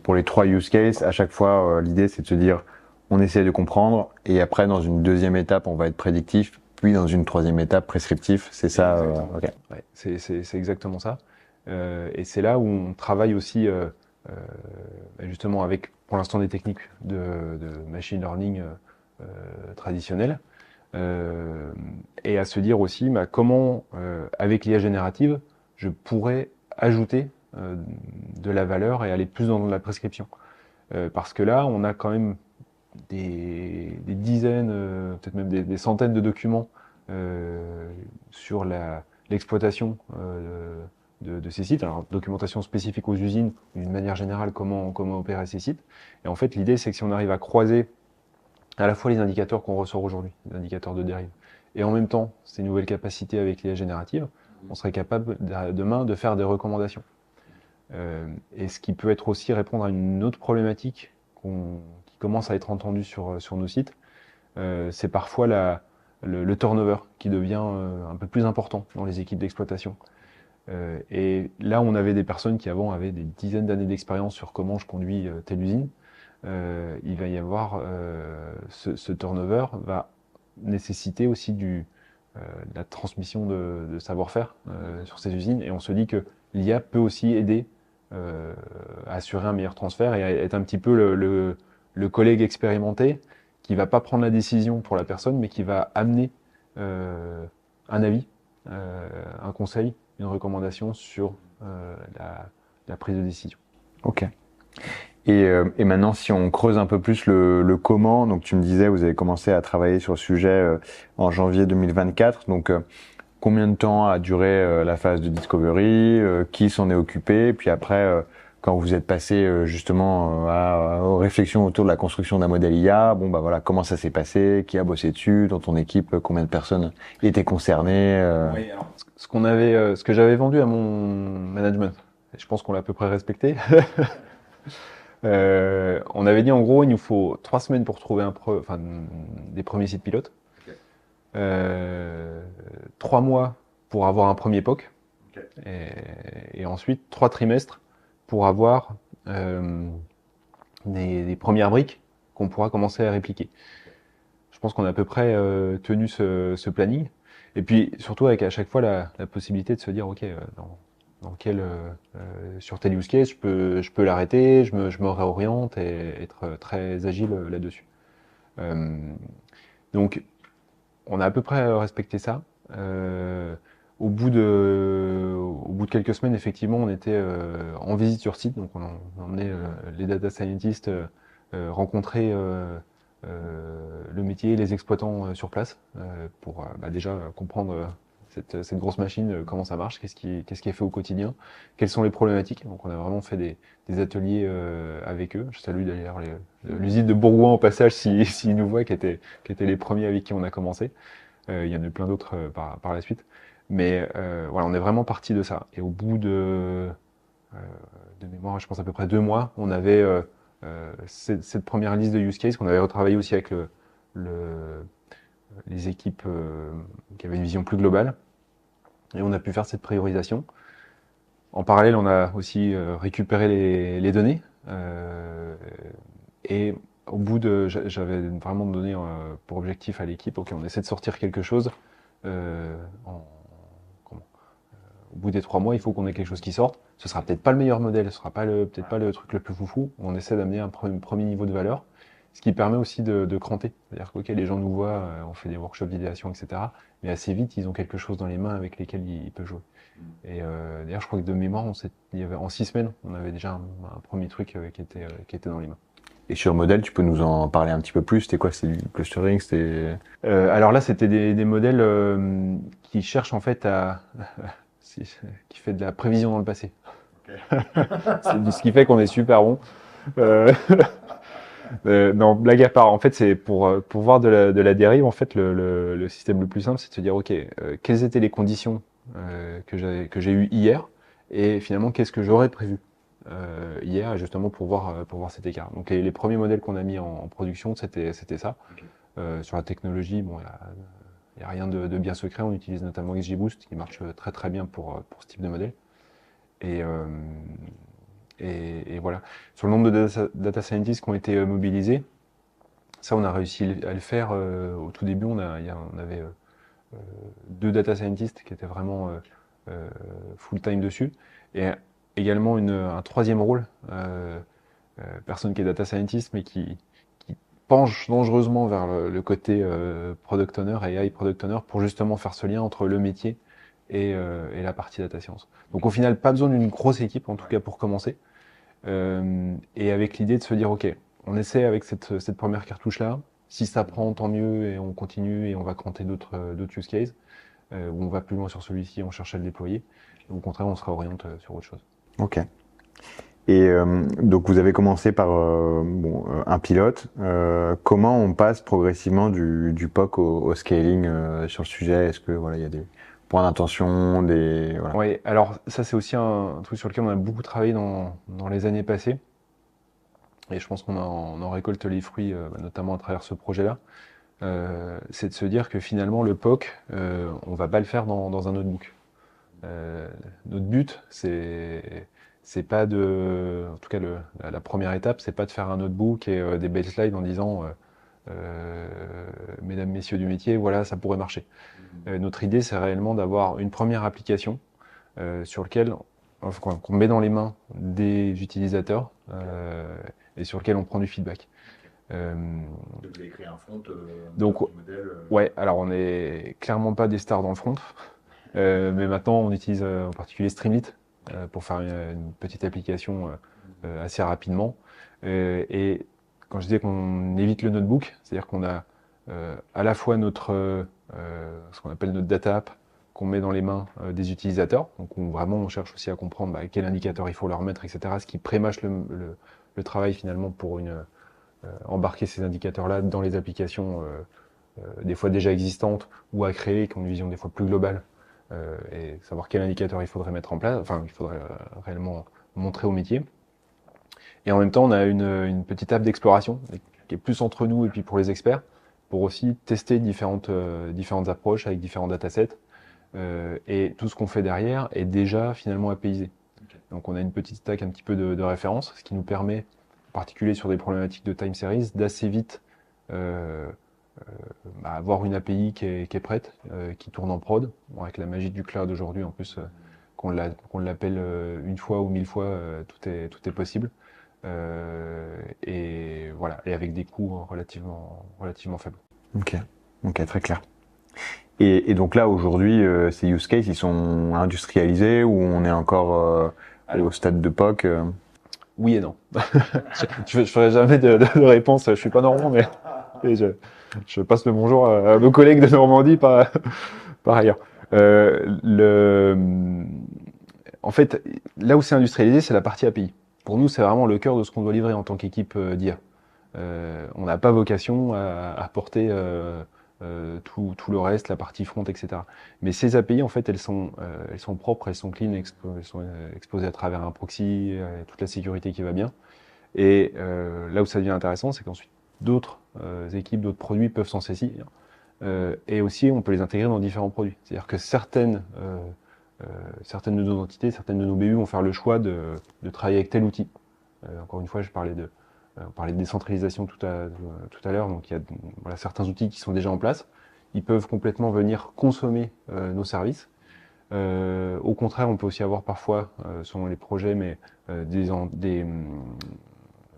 pour les 3 use cases, à chaque fois, l'idée, c'est de se dire, on essaie de comprendre, et après, dans une deuxième étape, on va être prédictif, puis dans une troisième étape, prescriptif. C'est ça. Okay. Ouais, c'est exactement ça. Et c'est là où on travaille aussi justement avec, pour l'instant, des techniques de machine learning traditionnelles, et à se dire aussi comment, avec l'IA générative, je pourrais ajouter de la valeur et aller plus dans la prescription. Parce que là, on a quand même des dizaines, peut-être même des centaines de documents sur l'exploitation de ces sites. Alors, documentation spécifique aux usines, d'une manière générale, comment opérer ces sites. Et en fait, l'idée, c'est que si on arrive à croiser à la fois les indicateurs qu'on ressort aujourd'hui, les indicateurs de dérive, et en même temps, ces nouvelles capacités avec l'IA générative, on serait capable demain de faire des recommandations. Et ce qui peut être aussi répondre à une autre problématique qui commence à être entendue sur nos sites, c'est parfois le turnover qui devient un peu plus important dans les équipes d'exploitation. Et là, on avait des personnes qui avant avaient des dizaines d'années d'expérience sur comment je conduis telle usine. Il va y avoir ce turnover va nécessiter aussi de la transmission de savoir-faire sur ces usines, et on se dit que l'IA peut aussi aider à assurer un meilleur transfert et à être un petit peu le collègue expérimenté qui va pas prendre la décision pour la personne, mais qui va amener un avis, un conseil, une recommandation sur la prise de décision. Ok. Et maintenant, si on creuse un peu plus le comment, donc tu me disais, vous avez commencé à travailler sur le sujet en janvier 2024, donc combien de temps a duré la phase de discovery, qui s'en est occupé, puis après, quand vous êtes passé justement aux réflexions autour de la construction d'un modèle IA, bon bah voilà, comment ça s'est passé, qui a bossé dessus, dans ton équipe, combien de personnes étaient concernées Oui, alors, ce que j'avais vendu à mon management, je pense qu'on l'a à peu près respecté. On avait dit en gros, il nous faut 3 semaines pour trouver des premiers sites pilotes. Okay. 3 mois pour avoir un premier POC. Okay. Et ensuite 3 trimestres pour avoir des premières briques qu'on pourra commencer à répliquer. Okay. Je pense qu'on a à peu près tenu ce planning. Et puis surtout avec à chaque fois la possibilité de se dire, ok, sur tel use case, je peux l'arrêter, je me réoriente et être très agile là-dessus. Donc, on a à peu près respecté ça. Au bout de quelques semaines, effectivement, on était en visite sur site, donc on emmenait les data scientists rencontrer le métier et les exploitants sur place pour déjà comprendre cette grosse machine, comment ça marche, qu'est-ce qui est fait au quotidien, quelles sont les problématiques. Donc on a vraiment fait des ateliers avec eux. Je salue d'ailleurs l'usine de Bourgoin au passage s'ils nous voient, qui étaient les premiers avec qui on a commencé. Il y en a eu plein d'autres par la suite. Mais voilà, on est vraiment parti de ça. Et au bout de mémoire, je pense à peu près 2 mois, on avait cette première liste de use cases qu'on avait retravaillé aussi avec les équipes qui avaient une vision plus globale. Et on a pu faire cette priorisation. En parallèle, on a aussi récupéré les données. Et au bout j'avais vraiment donné pour objectif à l'équipe, ok, on essaie de sortir quelque chose au bout des 3 mois, il faut qu'on ait quelque chose qui sorte. Ce sera peut-être pas le meilleur modèle, ce sera pas peut-être pas le truc le plus foufou. On essaie d'amener un premier niveau de valeur, ce qui permet aussi de cranter. C'est-à-dire que les gens nous voient, on fait des workshops d'idéation, etc. Mais assez vite, ils ont quelque chose dans les mains avec lesquels ils peuvent jouer. Et d'ailleurs, je crois que de mémoire, en 6 semaines, on avait déjà un premier truc qui était dans les mains. Et sur le modèle, tu peux nous en parler un petit peu plus? C'était quoi? C'est du clustering? Alors là, c'était des modèles qui cherchent en fait qui fait de la prévision dans le passé. Okay. C'est ce qui fait qu'on est super bon. Non, blague à part. En fait, c'est pour voir de la dérive. En fait, le système le plus simple, c'est de se dire, ok, quelles étaient les conditions que j'ai eues hier, et finalement, qu'est-ce que j'aurais prévu hier, justement pour voir cet écart. Donc les premiers modèles qu'on a mis en production, c'était ça. Okay. Sur la technologie, bon, il y a rien de bien secret. On utilise notamment XGBoost qui marche très très bien pour ce type de modèle. Et voilà. Sur le nombre de data scientists qui ont été mobilisés, ça on a réussi à le faire. Au tout début, on avait 2 data scientists qui étaient vraiment full time dessus, et également un troisième rôle, personne qui est data scientist mais qui penche dangereusement vers le côté product owner et AI product owner pour justement faire ce lien entre le métier et la partie data science. Donc au final, pas besoin d'une grosse équipe, en tout cas pour commencer, et avec l'idée de se dire, ok, on essaie avec cette première cartouche-là, si ça prend, tant mieux, et on continue et on va cranter d'autres use cases, où on va plus loin sur celui-ci, on cherche à le déployer. Au contraire, on se réoriente sur autre chose. Ok. Et donc vous avez commencé par un pilote. Comment on passe progressivement du POC au scaling sur le sujet? Est-ce que il y a des points d'intention, voilà. Oui, alors ça c'est aussi un truc sur lequel on a beaucoup travaillé dans les années passées. Et je pense qu'on en récolte les fruits, notamment à travers ce projet-là. C'est de se dire que finalement le POC, on va pas le faire dans un notebook. Notre but, c'est pas en tout cas la première étape, c'est pas de faire un notebook et des belles slides en disant mesdames, messieurs du métier, voilà, ça pourrait marcher. Notre idée, c'est réellement d'avoir une première application sur laquelle qu'on met dans les mains des utilisateurs et sur lequel on prend du feedback. Vous avez créé un front donc, modèle ouais, alors on n'est clairement pas des stars dans le front, mais maintenant on utilise en particulier Streamlit pour faire une petite application assez rapidement. Et quand je disais qu'on évite le notebook, c'est-à-dire qu'on a à la fois ce qu'on appelle notre data app qu'on met dans les mains des utilisateurs, donc où vraiment on cherche aussi à comprendre quel indicateur il faut leur mettre, etc. Ce qui prémâche le travail finalement pour embarquer ces indicateurs-là dans les applications des fois déjà existantes ou à créer, qui ont une vision des fois plus globale, et savoir quel indicateur il faudrait mettre en place, enfin il faudrait réellement montrer au métier. Et en même temps, on a une petite app d'exploration qui est plus entre nous et puis pour les experts, pour aussi tester différentes approches avec différents datasets. Et tout ce qu'on fait derrière est déjà finalement apaisé. Okay. Donc on a une petite stack un petit peu de référence, ce qui nous permet, en particulier sur des problématiques de time series, d'assez vite avoir une API qui est prête, qui tourne en prod. Bon, avec la magie du cloud aujourd'hui, en plus, qu'on l'appelle une fois ou 1000 fois, tout est possible. Et voilà, et avec des coûts relativement faibles. Ok, très clair. Et donc là, aujourd'hui, ces use cases, ils sont industrialisés ou on est encore au stade de POC Oui et non. Je ferai jamais de réponse, je suis pas normand, mais je passe le bonjour à nos collègues de Normandie par ailleurs. En fait, là où c'est industrialisé, c'est la partie API. Pour nous, c'est vraiment le cœur de ce qu'on doit livrer en tant qu'équipe d'IA. On n'a pas vocation à porter tout le reste, la partie front, etc. Mais ces API, en fait, elles sont propres, elles sont clean, elles sont exposées à travers un proxy, toute la sécurité qui va bien. Et là où ça devient intéressant, c'est qu'ensuite d'autres équipes, d'autres produits peuvent s'en saisir. Et aussi, on peut les intégrer dans différents produits. C'est-à-dire que certaines de nos entités, certaines de nos BU vont faire le choix de travailler avec tel outil. Encore une fois, on parlait de décentralisation tout à l'heure, donc il y a certains outils qui sont déjà en place. Ils peuvent complètement venir consommer nos services. Au contraire, on peut aussi avoir parfois, selon les projets, mais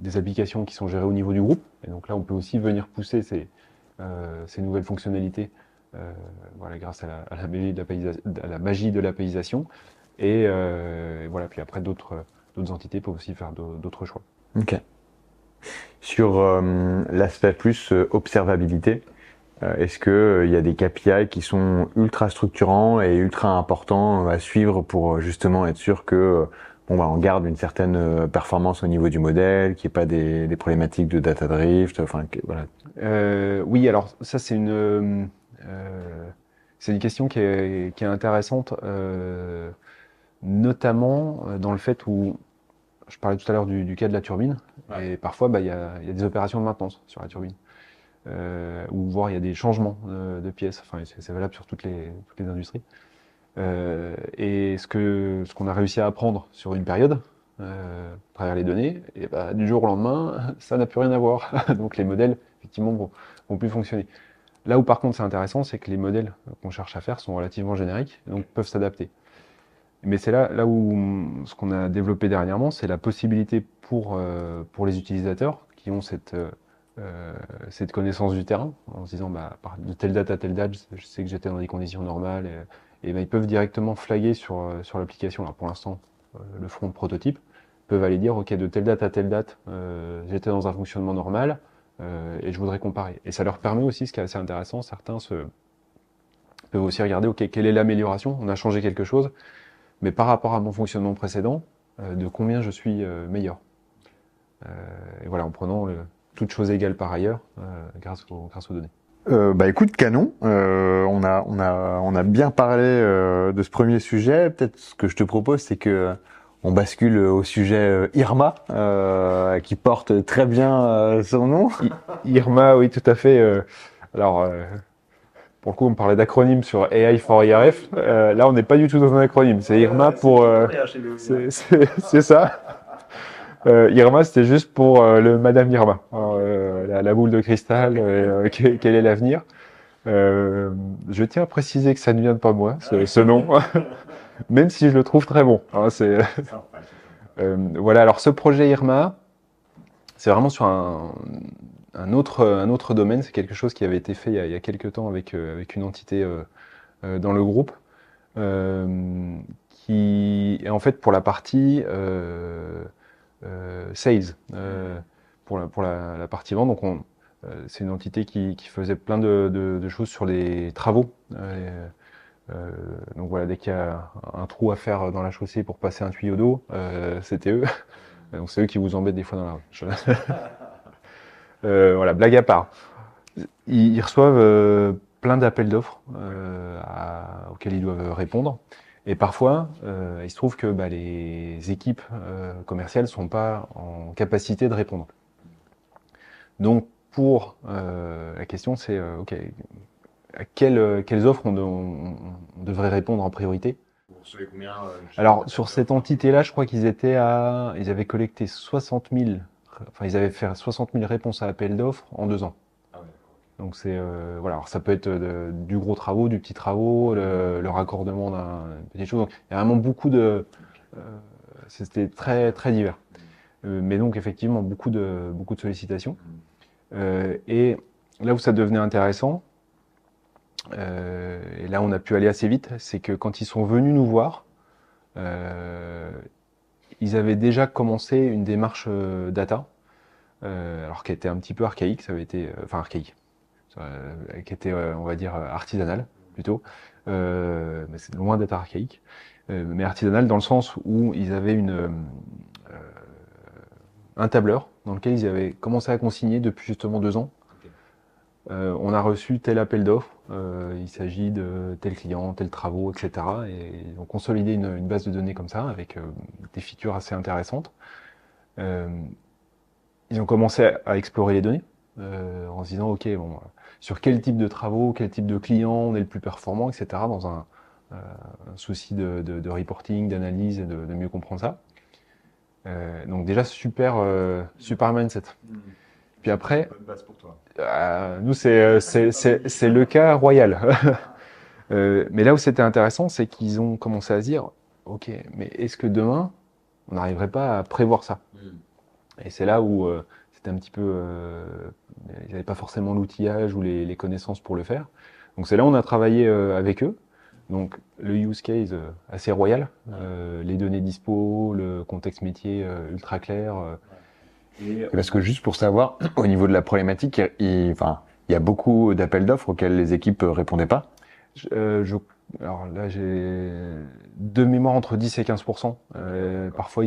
des applications qui sont gérées au niveau du groupe. Et donc là, on peut aussi venir pousser ces nouvelles fonctionnalités, voilà, grâce à la magie de l'apaisation. Et voilà, puis après, d'autres entités peuvent aussi faire d'autres choix. Ok. Sur l'aspect plus observabilité, est-ce que il y a des KPI qui sont ultra structurants et ultra importants à suivre pour justement être sûr que on garde une certaine performance au niveau du modèle, qu'il n'y ait pas des problématiques de data drift, enfin voilà. Oui, alors ça c'est une question qui est intéressante, notamment dans le fait où je parlais tout à l'heure du cas de la turbine, et parfois il y a des opérations de maintenance sur la turbine, ou voire il y a des changements de pièces. Enfin, c'est valable sur toutes les industries. Et ce qu'on a réussi à apprendre sur une période, à travers les données, et bah, du jour au lendemain, ça n'a plus rien à voir. Donc les modèles, effectivement, vont plus fonctionner. Là où par contre c'est intéressant, c'est que les modèles qu'on cherche à faire sont relativement génériques, donc peuvent s'adapter. Mais c'est là où ce qu'on a développé dernièrement, c'est la possibilité pour les utilisateurs qui ont cette connaissance du terrain, en se disant bah, de telle date à telle date, je sais que j'étais dans des conditions normales, et bah, ils peuvent directement flaguer sur l'application. Alors pour l'instant, le front de prototype, peuvent aller dire ok, de telle date à telle date, j'étais dans un fonctionnement normal, et je voudrais comparer. Et ça leur permet aussi, ce qui est assez intéressant, certains peuvent aussi regarder ok, quelle est l'amélioration, on a changé quelque chose, mais par rapport à mon fonctionnement précédent, de combien je suis meilleur. Et voilà, en prenant toutes choses égales par ailleurs, grâce aux données. Bah écoute, canon. On a bien parlé de ce premier sujet. Peut-être ce que je te propose, c'est que on bascule au sujet Irma, qui porte très bien son nom. Irma, oui, tout à fait. Alors, pour le coup, on parlait d'acronyme sur AI for IRF. Là, on n'est pas du tout dans un acronyme. C'est Irma pour. C'est ça. Irma, c'était juste pour le Madame Irma. Alors, la boule de cristal, quel est l'avenir? Je tiens à préciser que ça ne vient de pas moi, ce nom, même si je le trouve très bon. Hein, voilà, alors ce projet Irma, c'est vraiment sur un autre domaine. C'est quelque chose qui avait été fait il y a quelques temps avec une entité dans le groupe, qui est en fait pour la partie sales, pour la partie vente. Donc c'est une entité qui faisait plein de choses sur les travaux. Donc voilà, dès qu'il y a un trou à faire dans la chaussée pour passer un tuyau d'eau, c'était eux. Donc c'est eux qui vous embêtent des fois dans la rue. Voilà, blague à part. Ils reçoivent plein d'appels d'offres auxquels ils doivent répondre. Et parfois, il se trouve que bah, les équipes commerciales sont pas en capacité de répondre. Donc, pour la question, c'est ok, à quelles offres on devrait répondre en priorité? Alors, sur cette entité-là, je crois qu'ils avaient collecté 60 000, enfin, ils avaient fait 60 000 réponses à appel d'offres en 2 ans. Donc c'est voilà, alors ça peut être du gros travaux, du petit travaux, le raccordement d'un petit chose. Donc il y a vraiment c'était très très divers. Mais donc effectivement beaucoup de sollicitations. Et là où ça devenait intéressant, et là on a pu aller assez vite, c'est que quand ils sont venus nous voir, ils avaient déjà commencé une démarche data, alors qui était un petit peu archaïque, ça avait été, enfin archaïque, qui était, on va dire, artisanale plutôt, mais c'est loin d'être archaïque, mais artisanale dans le sens où ils avaient un tableur dans lequel ils avaient commencé à consigner depuis justement 2 ans. On a reçu tel appel d'offres, il s'agit de tel client, tel travaux, etc. Et ils ont consolidé une base de données comme ça, avec des features assez intéressantes. Ils ont commencé à explorer les données, en se disant, ok, bon, sur quel type de travaux, quel type de client on est le plus performant, etc. Dans un souci de reporting, d'analyse et de mieux comprendre ça. Donc déjà, super mindset. Puis après, Bonne base pour toi. nous, c'est le cas royal. Mais là où c'était intéressant, c'est qu'ils ont commencé à se dire, ok, mais est-ce que demain, on n'arriverait pas à prévoir ça? Et c'est là où c'était un petit peu, ils n'avaient pas forcément l'outillage ou les connaissances pour le faire. Donc c'est là où on a travaillé avec eux. Donc le use case assez royal, les données dispo, le contexte métier ultra clair. Et parce que juste pour savoir, au niveau de la problématique, enfin, il y a beaucoup d'appels d'offres auxquels les équipes répondaient pas. Je- euh, je- alors là, j'ai de mémoire entre 10 et 15%. Parfois,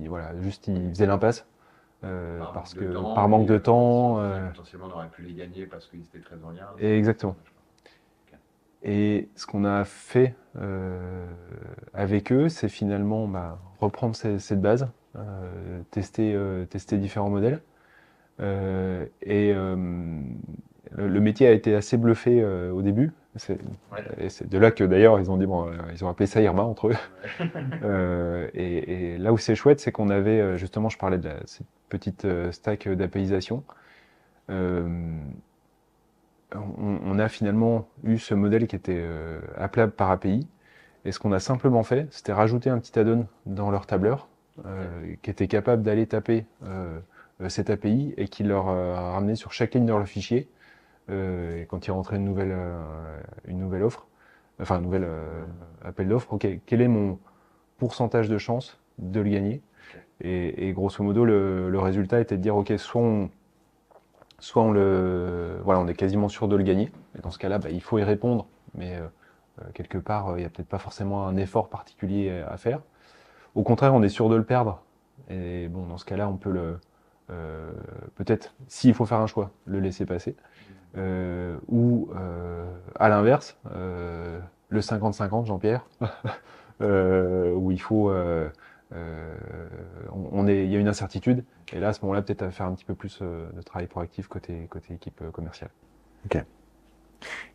voilà, juste ils faisaient l'impasse parce que par manque de temps. Potentiellement, on aurait pu les gagner parce qu'ils étaient très en lien. Exactement. Et ce qu'on a fait avec eux, c'est finalement reprendre cette base, tester différents modèles. Et le métier a été assez bluffé au début. Et c'est de là que d'ailleurs ils ont dit bon, ils ont appelé ça Irma entre eux. Et là où c'est chouette, c'est qu'on avait justement, je parlais de cette petite stack d'APIisation. On a finalement eu ce modèle qui était appelable par API. Et ce qu'on a simplement fait, c'était rajouter un petit add-on dans leur tableur qui était capable d'aller taper cette API et qui leur ramenait sur chaque ligne de leur fichier, et quand ils rentraient une nouvelle offre, enfin un nouvel appel d'offre, ok, quel est mon pourcentage de chance de le gagner? Et grosso modo, le résultat était de dire, ok, soit voilà, on est quasiment sûr de le gagner. Et dans ce cas-là, il faut y répondre, mais quelque part, il n'y a peut-être pas forcément un effort particulier à faire. Au contraire, on est sûr de le perdre. Et bon, dans ce cas-là, on peut peut-être, s'il faut faire un choix, le laisser passer. Ou à l'inverse, le 50-50, Jean-Pierre, où il faut, il y a une incertitude. Et là, à ce moment-là, peut-être à faire un petit peu plus de travail proactif côté équipe commerciale. Ok.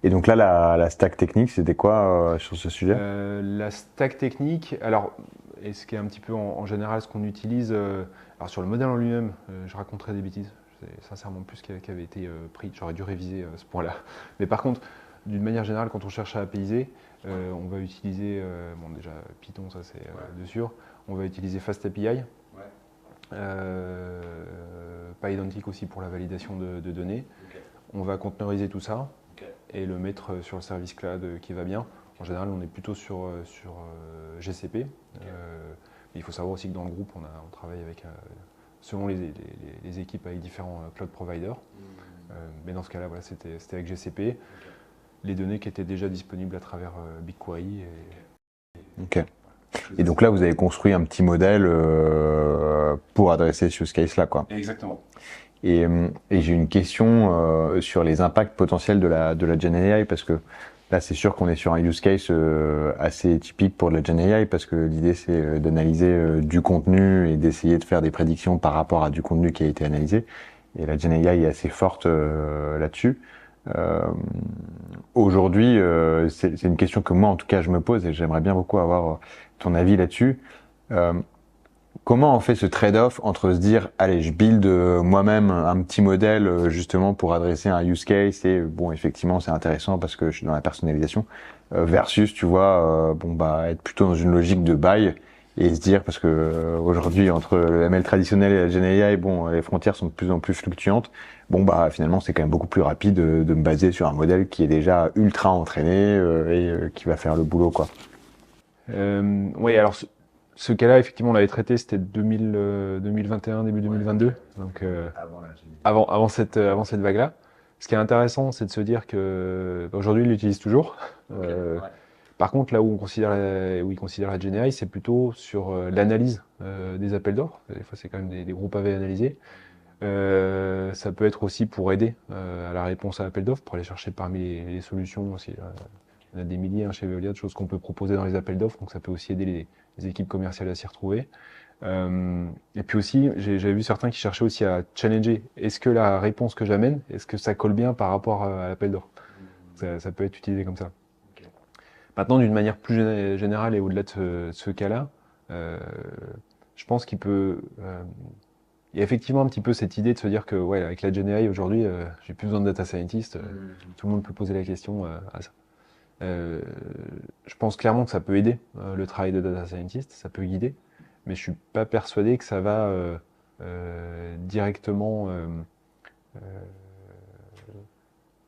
Et donc là, la stack technique, c'était quoi sur ce sujet? La stack technique, alors, et ce qui est un petit peu en général ce qu'on utilise, alors sur le modèle en lui-même, je raconterai des bêtises, c'est sincèrement plus qui avait été pris, j'aurais dû réviser ce point-là. Mais par contre, d'une manière générale, quand on cherche à apaiser, on va utiliser, bon déjà Python, ça c'est de sûr, on va utiliser FastAPI, PyIdentic aussi pour la validation de données. On va containeriser tout ça et le mettre sur le service cloud qui va bien. En général, on est plutôt sur GCP. Mais il faut savoir aussi que dans le groupe, on travaille avec, selon les équipes, avec différents cloud providers. Mais dans ce cas-là, voilà, c'était avec GCP. Les données qui étaient déjà disponibles à travers BigQuery. Ok. Et donc là, vous avez construit un petit modèle pour adresser ce use case-là, quoi. Exactement. Et j'ai une question sur les impacts potentiels de la GenAI, parce que là, c'est sûr qu'on est sur un use case assez typique pour la GenAI, parce que l'idée, c'est d'analyser du contenu et d'essayer de faire des prédictions par rapport à du contenu qui a été analysé. Et la GenAI est assez forte là-dessus. Aujourd'hui, c'est une question que moi, en tout cas, je me pose et j'aimerais bien beaucoup avoir ton avis là-dessus. Comment on fait ce trade-off entre se dire, allez, je build moi-même un petit modèle justement pour adresser un use case et bon, effectivement, c'est intéressant parce que je suis dans la personnalisation, versus, tu vois, être plutôt dans une logique de buy et se dire, parce que aujourd'hui, entre le ML traditionnel et la GenAI, bon, les frontières sont de plus en plus fluctuantes. Finalement, c'est quand même beaucoup plus rapide de me baser sur un modèle qui est déjà ultra entraîné et qui va faire le boulot, quoi. Oui, alors ce cas-là, effectivement, on l'avait traité, c'était 2021, début 2022, donc avant cette vague-là. Ce qui est intéressant, c'est de se dire que aujourd'hui, il l'utilise toujours. Par contre, là où où il considère la GenAI, c'est plutôt sur l'analyse des appels d'offres. Des fois, c'est quand même des gros pavés analysés. Ça peut être aussi pour aider à la réponse à l'appel d'offres, pour aller chercher parmi les solutions aussi. Il y en a des milliers chez Veolia de choses qu'on peut proposer dans les appels d'offres, donc ça peut aussi aider les équipes commerciales à s'y retrouver. Et puis aussi, j'avais vu certains qui cherchaient aussi à challenger. Est-ce que la réponse que j'amène, est-ce que ça colle bien par rapport à l'appel d'offres? Ça peut être utilisé comme ça. Maintenant, d'une manière plus générale et au-delà de ce cas-là, je pense qu'il peut. Il y a effectivement un petit peu cette idée de se dire que, ouais, avec la GenAI aujourd'hui, j'ai plus besoin de data scientist. Tout le monde peut poser la question à ça. Je pense clairement que ça peut aider le travail de data scientist, ça peut guider, mais je suis pas persuadé que ça va directement,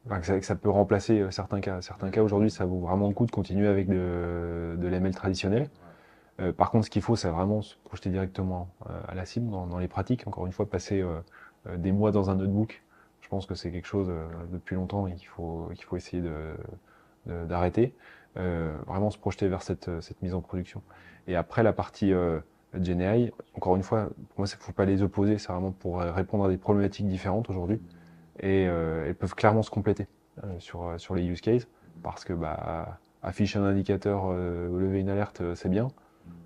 enfin, que ça peut remplacer certains cas. Certains cas aujourd'hui, ça vaut vraiment le coup de continuer avec de l'ML traditionnel. Par contre, ce qu'il faut, c'est vraiment se projeter directement à la cible dans les pratiques. Encore une fois, passer des mois dans un notebook, je pense que c'est quelque chose depuis longtemps et qu'il faut essayer d'arrêter. Vraiment se projeter vers cette mise en production. Et après, la partie GenAI, encore une fois, pour moi, il ne faut pas les opposer. C'est vraiment pour répondre à des problématiques différentes aujourd'hui. Et elles peuvent clairement se compléter sur les use cases. Parce que afficher un indicateur, lever une alerte, c'est bien.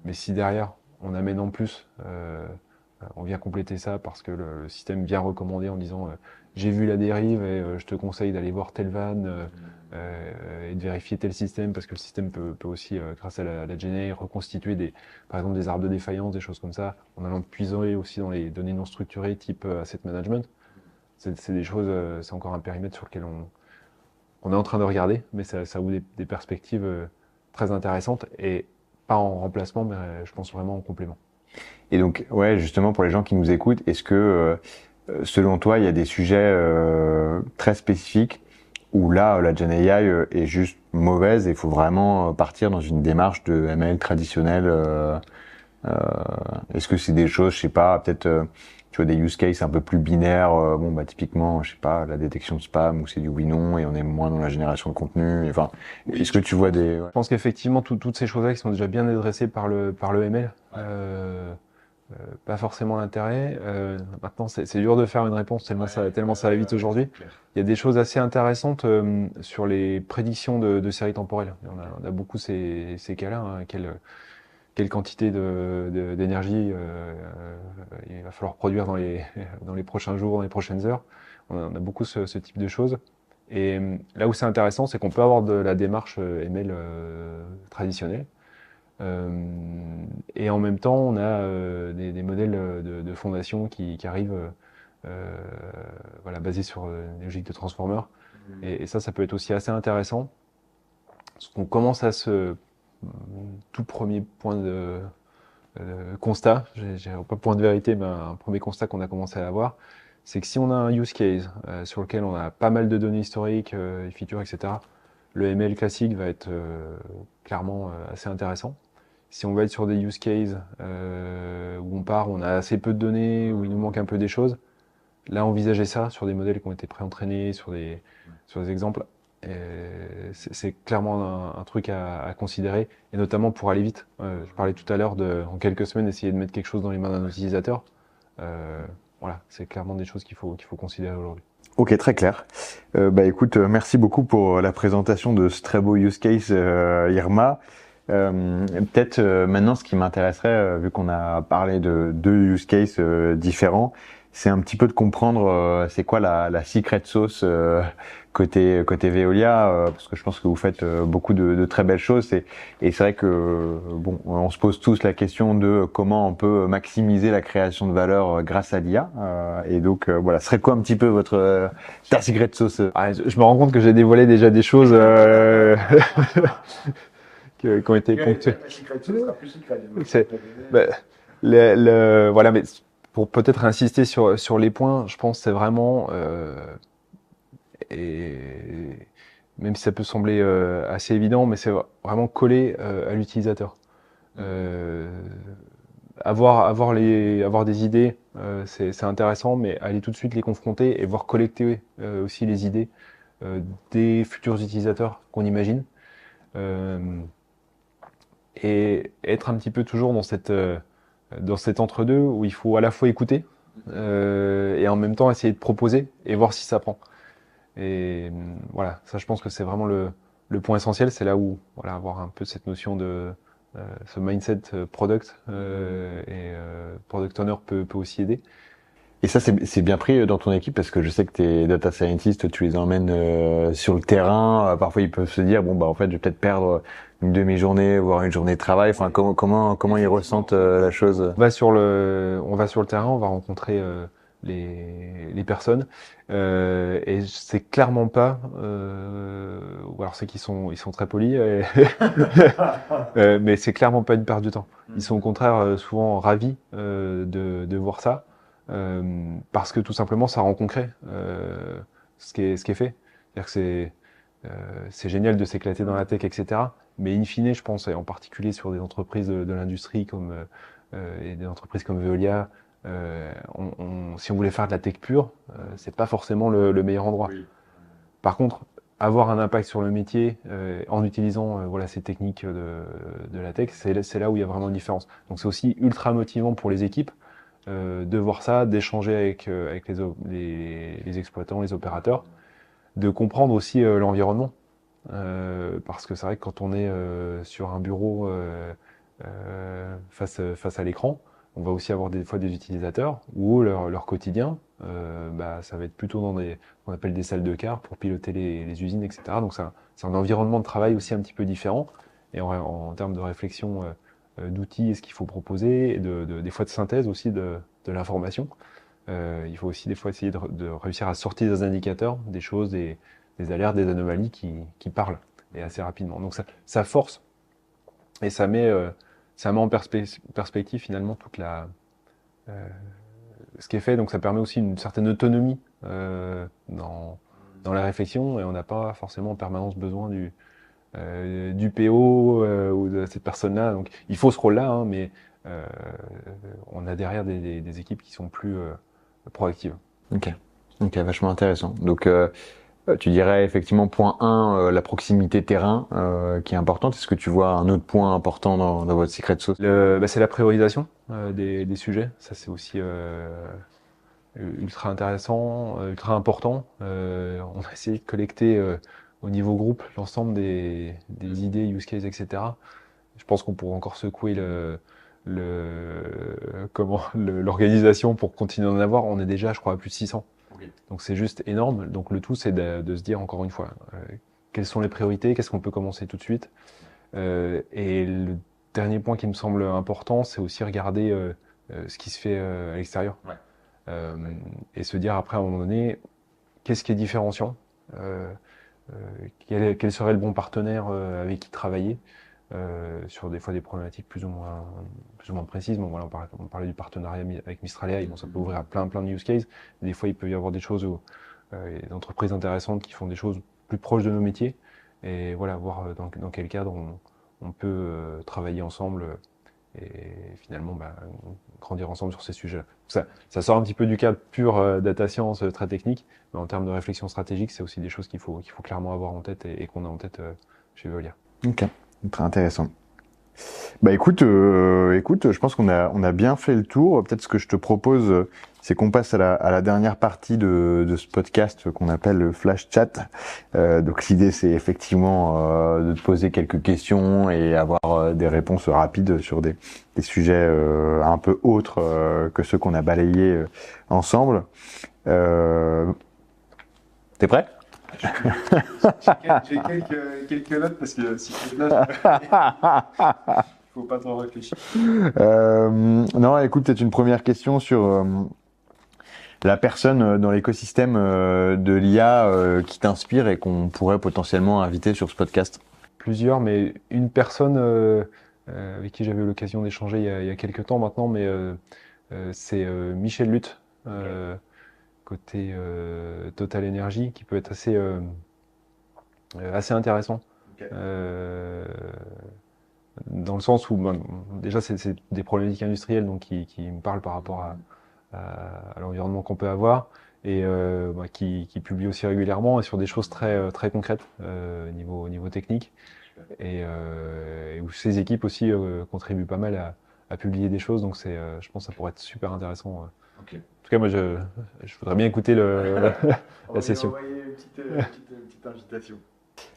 Mais si derrière, on amène en plus, on vient compléter ça parce que le système vient recommander en disant j'ai vu la dérive et je te conseille d'aller voir telle vanne et de vérifier tel système parce que le système peut aussi, grâce à la GenAI, reconstituer par exemple des arbres de défaillance, des choses comme ça, en allant puiser aussi dans les données non structurées type asset management. C'est des choses, c'est encore un périmètre sur lequel on est en train de regarder, mais ça ouvre des perspectives très intéressantes et pas en remplacement, mais je pense vraiment en complément. Et donc, ouais, justement, pour les gens qui nous écoutent, est-ce que, selon toi, il y a des sujets très spécifiques où là, la GenAI est juste mauvaise et il faut vraiment partir dans une démarche de ML traditionnelle est-ce que c'est des choses, je sais pas, peut-être, tu vois, des use cases un peu plus binaires, typiquement, je sais pas, la détection de spam, où c'est du oui/non et on est moins dans la génération de contenu, enfin, est-ce que tu vois des... Je pense qu'effectivement, toutes ces choses-là qui sont déjà bien adressées par le ML, pas forcément l'intérêt. Maintenant, c'est dur de faire une réponse tellement ça va vite aujourd'hui. Il y a des choses assez intéressantes sur les prédictions de séries temporelles. On a beaucoup ces cas-là. Hein, quelle quantité d'énergie il va falloir produire dans les prochains jours, dans les prochaines heures. On a beaucoup ce type de choses. Et là où c'est intéressant, c'est qu'on peut avoir de la démarche ML traditionnelle. Et en même temps, on a des modèles de fondation qui arrivent basés sur une logique de transformer. Et ça peut être aussi assez intéressant. Parce qu'on commence à tout premier point de constat, j'ai pas point de vérité, mais un premier constat qu'on a commencé à avoir, c'est que si on a un use case sur lequel on a pas mal de données historiques, features, etc., le ML classique va être clairement assez intéressant. Si on va être sur des use cases où on a assez peu de données, où il nous manque un peu des choses, là envisager ça sur des modèles qui ont été pré-entraînés, sur des exemples, c'est clairement un truc à considérer, et notamment pour aller vite. Je parlais tout à l'heure en quelques semaines, essayer de mettre quelque chose dans les mains d'un utilisateur. Voilà, c'est clairement des choses qu'il faut considérer aujourd'hui. Ok, très clair. Écoute, merci beaucoup pour la présentation de ce très beau use case, Irma. Peut-être maintenant, ce qui m'intéresserait, vu qu'on a parlé de deux use cases différents, c'est un petit peu de comprendre c'est quoi la secret sauce côté Veolia, parce que je pense que vous faites beaucoup de très belles choses et c'est vrai que on se pose tous la question de comment on peut maximiser la création de valeur grâce à l'IA et donc voilà, ce serait quoi un petit peu votre ta secret sauce? Je me rends compte que j'ai dévoilé déjà des choses qui ont été ponctuées. Voilà, mais pour peut-être insister sur les points, je pense que c'est vraiment, et même si ça peut sembler assez évident, mais c'est vraiment collé à l'utilisateur. Avoir des idées, c'est intéressant, mais aller tout de suite les confronter et voir collecter aussi les idées des futurs utilisateurs qu'on imagine. Et être un petit peu toujours dans cet entre-deux où il faut à la fois écouter et en même temps essayer de proposer et voir si ça prend. Et voilà, ça je pense que c'est vraiment le point essentiel, c'est là où avoir un peu cette notion de ce mindset product et product owner peut aussi aider. Et ça, c'est bien pris dans ton équipe parce que je sais que tes data scientists, tu les emmènes sur le terrain. Parfois, ils peuvent se dire en fait, je vais peut-être perdre une demi-journée, voire une journée de travail. Enfin, comment ils ressentent la chose? On va sur le terrain, on va rencontrer les personnes. Et c'est clairement pas, ou alors c'est ils sont très polis, mais c'est clairement pas une perte de temps. Ils sont au contraire souvent ravis de voir ça, parce que tout simplement ça rend concret ce qui est fait. C'est-à-dire que c'est génial de s'éclater dans la tech, etc. Mais in fine, je pense, et en particulier sur des entreprises de l'industrie comme et des entreprises comme Veolia, si on voulait faire de la tech pure, c'est pas forcément le meilleur endroit. Oui. Par contre, avoir un impact sur le métier en utilisant voilà ces techniques de la tech, c'est là où il y a vraiment une différence. Donc c'est aussi ultra motivant pour les équipes de voir ça, d'échanger avec les exploitants, les opérateurs, de comprendre aussi l'environnement. Parce que c'est vrai que quand on est sur un bureau face à l'écran, on va aussi avoir des fois des utilisateurs où leur quotidien, ça va être plutôt dans qu'on appelle des salles de quart pour piloter les usines, etc. Donc c'est un environnement de travail aussi un petit peu différent. Et en termes de réflexion d'outils et ce qu'il faut proposer, et des fois de synthèse aussi de l'information, il faut aussi des fois essayer de réussir à sortir des indicateurs, des choses, des alertes, des anomalies qui parlent et assez rapidement. Donc ça force et ça met en perspective finalement toute ce qui est fait. Donc ça permet aussi une certaine autonomie dans la réflexion et on n'a pas forcément en permanence besoin du PO ou de cette personne-là. Donc il faut ce rôle-là, hein, mais euh, on a derrière des équipes qui sont plus proactives. Ok, ok, vachement intéressant. Donc, tu dirais effectivement point 1, la proximité terrain qui est importante. Est-ce que tu vois un autre point important dans votre secret sauce? C'est la priorisation des sujets. Ça, c'est aussi ultra intéressant, ultra important. On a essayé de collecter au niveau groupe l'ensemble des idées, use cases, etc. Je pense qu'on pourrait encore secouer l'organisation pour continuer d'en avoir. On est déjà, je crois, à plus de 600. Ok. Donc c'est juste énorme. Donc le tout, c'est de se dire encore une fois, quelles sont les priorités, qu'est-ce qu'on peut commencer tout de suite. Et le dernier point qui me semble important, c'est aussi regarder ce qui se fait à l'extérieur. Ouais. Euh, et se dire après, à un moment donné, qu'est-ce qui est différenciant quel serait le bon partenaire avec qui travailler sur des fois des problématiques plus ou moins précises. Bon, voilà, on parlait du partenariat avec Mistral AI, bon, ça peut ouvrir à plein de use cases. Des fois, il peut y avoir des choses où des entreprises intéressantes qui font des choses plus proches de nos métiers. Et voilà, voir dans quel cadre on peut travailler ensemble et finalement grandir ensemble sur ces sujets-là. Ça sort un petit peu du cadre pur data science très technique, mais en termes de réflexion stratégique, c'est aussi des choses qu'il faut clairement avoir en tête et qu'on a en tête chez Veolia. Ok, très intéressant. Bah écoute, je pense on a bien fait le tour. Peut-être ce que je te propose, c'est qu'on passe à la dernière partie de ce podcast qu'on appelle le Flash Chat. Donc l'idée, c'est effectivement de te poser quelques questions et avoir des réponses rapides sur des sujets un peu autres que ceux qu'on a balayés ensemble. T'es prêt? J'ai quelques notes parce que si c'est là, il faut pas trop réfléchir. Non, écoute, peut-être une première question sur la personne dans l'écosystème de l'IA qui t'inspire et qu'on pourrait potentiellement inviter sur ce podcast. Plusieurs, mais une personne avec qui j'avais eu l'occasion d'échanger il y a quelques temps maintenant, mais c'est Michel Lutte, côté Total Energy, qui peut être assez intéressant. Ok. Dans le sens où déjà c'est des problématiques industrielles donc qui me parlent par rapport à l'environnement qu'on peut avoir et qui publie aussi régulièrement et sur des choses très concrètes niveau technique et où ces équipes aussi contribuent pas mal à publier des choses donc je pense que ça pourrait être super intéressant. Ok. En tout cas moi je voudrais bien écouter la session. Une petite invitation.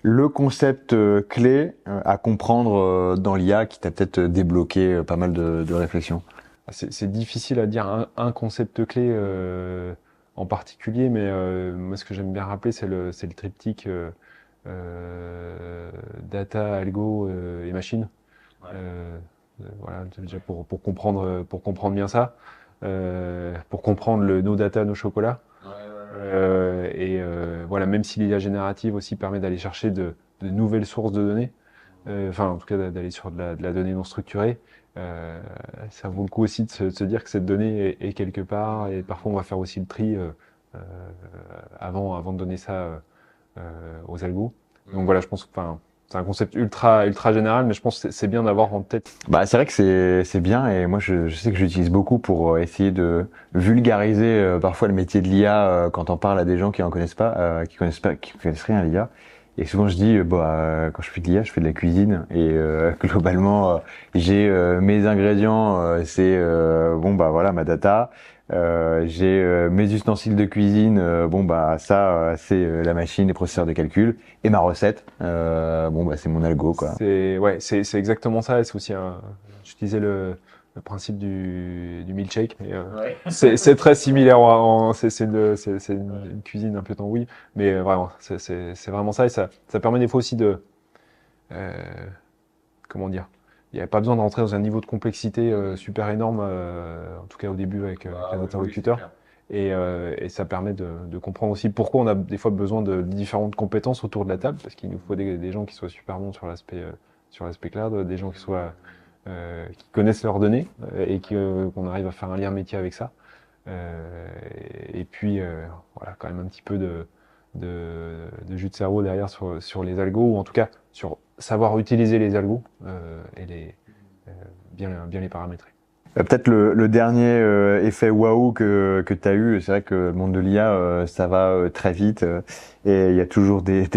Le concept clé à comprendre dans l'IA qui t'a peut-être débloqué pas mal de réflexions. C'est difficile à dire un concept clé en particulier, mais moi ce que j'aime bien rappeler, c'est le triptyque data, algo et machine. Ouais. Voilà, déjà pour comprendre bien ça. pour comprendre le no data, no chocolat. Voilà, même si l'IA générative aussi permet d'aller chercher de nouvelles sources de données, enfin en tout cas d'aller sur de la donnée non structurée, ça vaut le coup aussi de se dire que cette donnée est quelque part, et parfois on va faire aussi le tri euh, avant de donner ça aux algos. Donc voilà, je pense que c'est un concept ultra général, mais je pense que c'est bien d'avoir en tête. Bah, c'est vrai que c'est bien et moi je sais que j'utilise beaucoup pour essayer de vulgariser parfois le métier de l'IA quand on parle à des gens qui en connaissent pas, qui connaissent rien à l'IA. Et souvent je dis quand je fais de l'IA, je fais de la cuisine et globalement j'ai mes ingrédients, c'est bon bah voilà ma data. J'ai mes ustensiles de cuisine, bon bah ça c'est la machine, les processeurs de calcul et ma recette, bon bah c'est mon algo quoi. C'est exactement ça. Et c'est aussi j'utilisais le principe du milkshake. C'est très similaire. C'est une cuisine un peu tambouille, mais vraiment, c'est vraiment ça. Et ça permet des fois aussi euh, comment dire, il n'y a pas besoin de rentrer dans un niveau de complexité super énorme, en tout cas au début avec les interlocuteurs. Et ça permet de comprendre aussi pourquoi on a des fois besoin de différentes compétences autour de la table, parce qu'il nous faut des gens qui soient super bons sur l'aspect cloud, des gens qui connaissent leurs données et qu'on arrive à faire un lien métier avec ça. Et puis voilà, quand même un petit peu de jus de cerveau derrière sur les algos, ou en tout cas sur savoir utiliser les algos et bien les paramétrer. Peut-être le dernier effet waouh que tu as eu, c'est vrai que le monde de l'IA, ça va très vite et il y a toujours des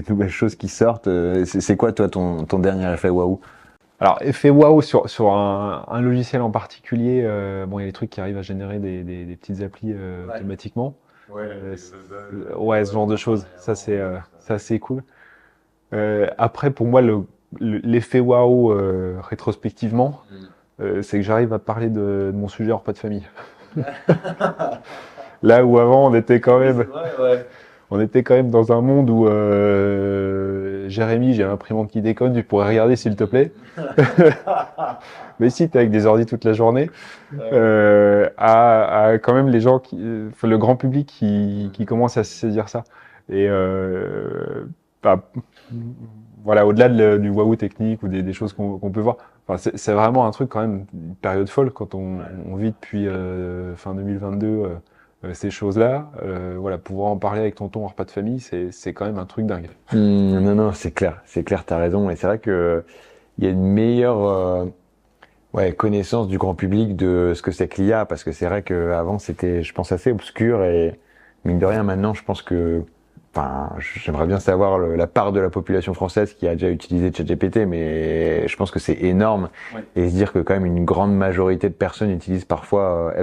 nouvelles choses qui sortent. C'est quoi toi ton dernier effet waouh? Alors, effet waouh sur un logiciel en particulier, bon, il y a des trucs qui arrivent à générer des petites applis automatiquement. Ouais, ce genre de choses. Ça, c'est cool. Après, pour moi, l'effet waouh rétrospectivement, c'est que j'arrive à parler de mon sujet hors pas de famille. Là où avant, on était quand même dans un monde où Jérémy, j'ai l'imprimante qui déconne, tu pourrais regarder s'il te plaît. Mais si, t'es avec des ordi toute la journée, à quand même les gens enfin, le grand public qui commence à se saisir ça. Et bah, voilà, au-delà du waouh technique ou des choses qu'on peut voir, enfin, c'est vraiment un truc quand même, une période folle quand on vit depuis fin 2022 ces choses-là. Voilà, pouvoir en parler avec tonton hors pas de famille, c'est quand même un truc dingue. Non, c'est clair, t'as raison. Et c'est vrai que il y a une meilleure connaissance du grand public de ce que c'est que l'IA, parce que c'est vrai qu'avant c'était, je pense, assez obscur et mine de rien maintenant, je pense que, enfin, j'aimerais bien savoir la part de la population française qui a déjà utilisé ChatGPT, mais je pense que c'est énorme. Ouais. Et se dire que quand même une grande majorité de personnes utilisent parfois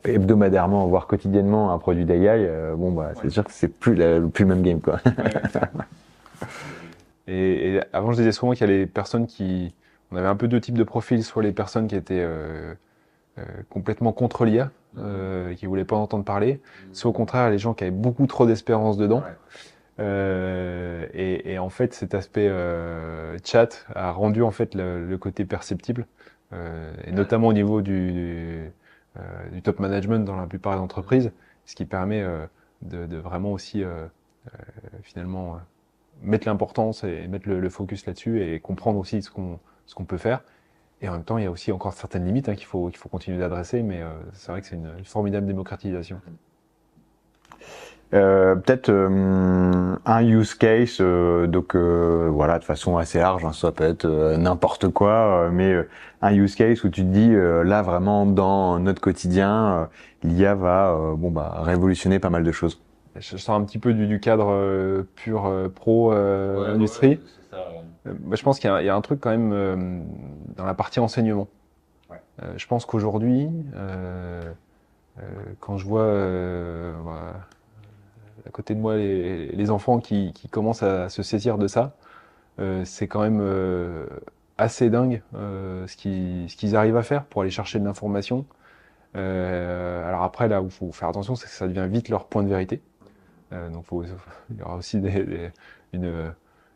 hebdomadairement, voire quotidiennement un produit d'AI, bon bah c'est sûr que c'est plus le même game quoi. Et avant, je disais souvent qu'il y a les personnes on avait un peu deux types de profils, soit les personnes qui étaient complètement contre l'IA, qui voulaient pas en entendre parler, soit au contraire les gens qui avaient beaucoup trop d'espérance dedans. Et en fait, cet aspect chat a rendu en fait le côté perceptible, et notamment au niveau du top management dans la plupart des entreprises, ce qui permet de vraiment aussi finalement mettre l'importance et mettre le focus là-dessus et comprendre aussi ce qu'on peut faire. Et en même temps, il y a aussi encore certaines limites qu'il faut continuer d'adresser, mais c'est vrai que c'est une formidable démocratisation. Peut-être un use case, donc voilà, de façon assez large, hein, ça peut être n'importe quoi, mais un use case où tu te dis là vraiment dans notre quotidien, l'IA va bon bah révolutionner pas mal de choses. Je sors un petit peu du cadre pur pro industrie. Bah, je pense qu'il y a un truc quand même dans la partie enseignement. Je pense qu'aujourd'hui, quand je vois voilà, à côté de moi les enfants qui commencent à se saisir de ça, c'est quand même assez dingue ce qu'ils arrivent à faire pour aller chercher de l'information. Alors après, là où il faut faire attention, c'est que ça devient vite leur point de vérité. Donc il y aura aussi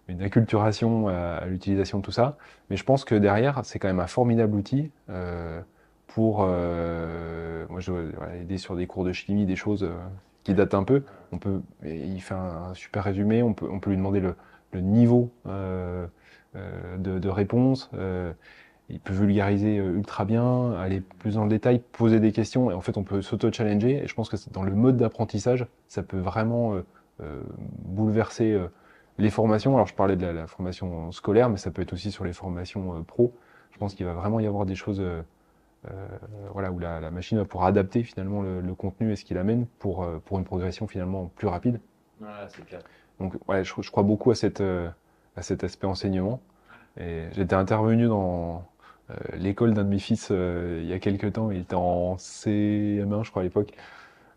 une acculturation à l'utilisation de tout ça. Mais je pense que derrière, c'est quand même un formidable outil pour moi je aider sur des cours de chimie, des choses qui datent un peu. Il fait un super résumé. On peut lui demander le niveau de réponse. Il peut vulgariser ultra bien, aller plus dans le détail, poser des questions, et en fait on peut s'auto-challenger, et je pense que dans le mode d'apprentissage, ça peut vraiment bouleverser les formations. Alors je parlais de la formation scolaire, mais ça peut être aussi sur les formations pro. Je pense qu'il va vraiment y avoir des choses voilà, où la machine va pouvoir adapter finalement le contenu et ce qu'il amène pour une progression finalement plus rapide. Voilà, c'est clair. Donc ouais, je crois beaucoup à cet aspect enseignement. Et j'étais intervenu dans l'école d'un de mes fils il y a quelques temps. Il était en CM1, je crois, à l'époque.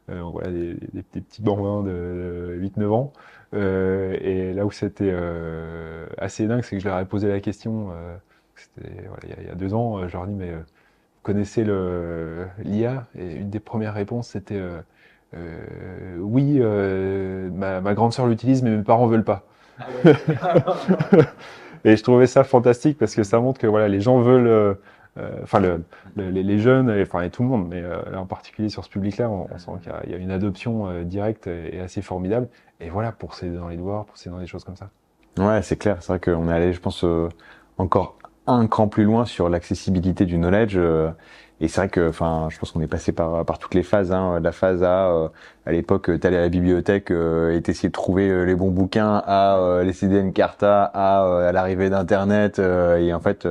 Voilà, des petits bambins de 8-9 ans. Et là où c'était assez dingue, c'est que je leur ai posé la question, c'était voilà, il y a 2 ans, je leur ai dit, mais vous connaissez l'IA? Et une des premières réponses, c'était oui, ma grande sœur l'utilise, mais mes parents veulent pas. Ah ouais. Et je trouvais ça fantastique parce que ça montre que voilà, les gens veulent, enfin les jeunes, enfin et tout le monde, mais en particulier sur ce public-là, on sent qu'il y a une adoption directe et assez formidable. Et voilà, pour s'aider dans les devoirs, pour s'aider dans des choses comme ça. Ouais, c'est clair. C'est vrai qu'on est allé, je pense, encore un cran plus loin sur l'accessibilité du knowledge. Et c'est vrai que, enfin, je pense qu'on est passé par toutes les phases. Hein. La phase à l'époque, t'allais à la bibliothèque et t'essayais de trouver les bons bouquins, les CD Encarta, à l'arrivée d'Internet. Et en fait,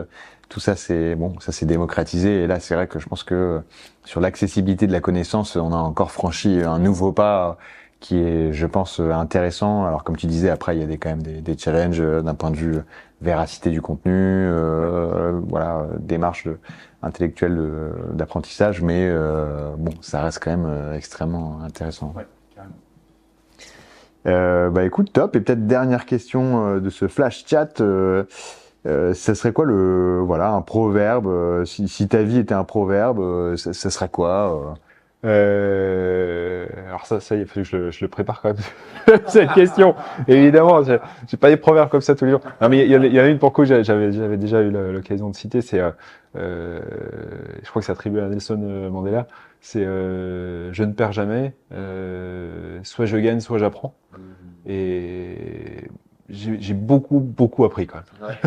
tout ça, ça s'est démocratisé. Et là, c'est vrai que je pense que sur l'accessibilité de la connaissance, on a encore franchi un nouveau pas qui est, je pense, intéressant. Alors, comme tu disais, après, il y a quand même des challenges d'un point de vue véracité du contenu, voilà, démarche intellectuelle d'apprentissage, mais bon, ça reste quand même extrêmement intéressant. Ouais, carrément. Bah écoute, top. Et peut-être dernière question de ce flash chat. Ça serait quoi un proverbe, si ta vie était un proverbe, ça serait quoi Alors ça y est, faut que je le prépare quand même, cette question. Évidemment, j'ai pas des proverbes comme ça tous les jours. Non, mais il y en a une pour quoi j'avais déjà eu l'occasion de citer, c'est, je crois que c'est attribué à Nelson Mandela, c'est je ne perds jamais, soit je gagne, soit j'apprends. Et j'ai beaucoup appris quand même. Ouais.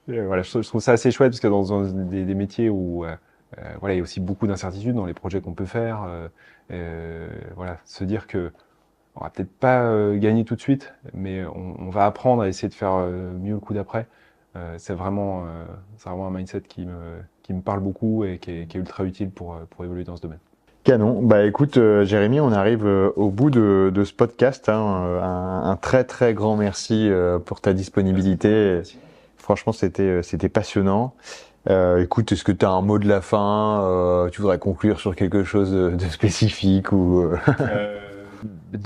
Et voilà, je trouve ça assez chouette parce que dans des métiers où voilà, il y a aussi beaucoup d'incertitudes dans les projets qu'on peut faire. Voilà, se dire que on va peut-être pas gagner tout de suite, mais on va apprendre à essayer de faire mieux le coup d'après. C'est vraiment un mindset qui me parle beaucoup et qui est ultra utile pour évoluer dans ce domaine. Canon. Bah écoute, Jérémy, on arrive au bout de ce podcast. Hein. Un très très grand merci pour ta disponibilité. Merci. Franchement, c'était passionnant. Écoute, est-ce que tu as un mot de la fin? Tu voudrais conclure sur quelque chose de spécifique ou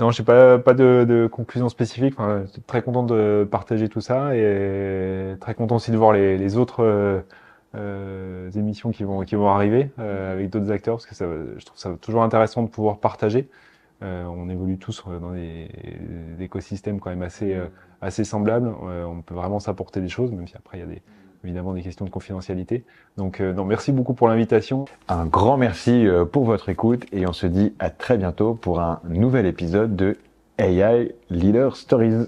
Non, j'ai pas de conclusion spécifique. Enfin, je suis très content de partager tout ça et très content aussi de voir les autres émissions qui vont arriver avec d'autres acteurs parce que je trouve ça toujours intéressant de pouvoir partager. On évolue tous dans des écosystèmes quand même assez semblables. On peut vraiment s'apporter des choses, même si après il y a évidemment des questions de confidentialité. Donc non, merci beaucoup pour l'invitation. Un grand merci pour votre écoute et on se dit à très bientôt pour un nouvel épisode de AI Leader Stories.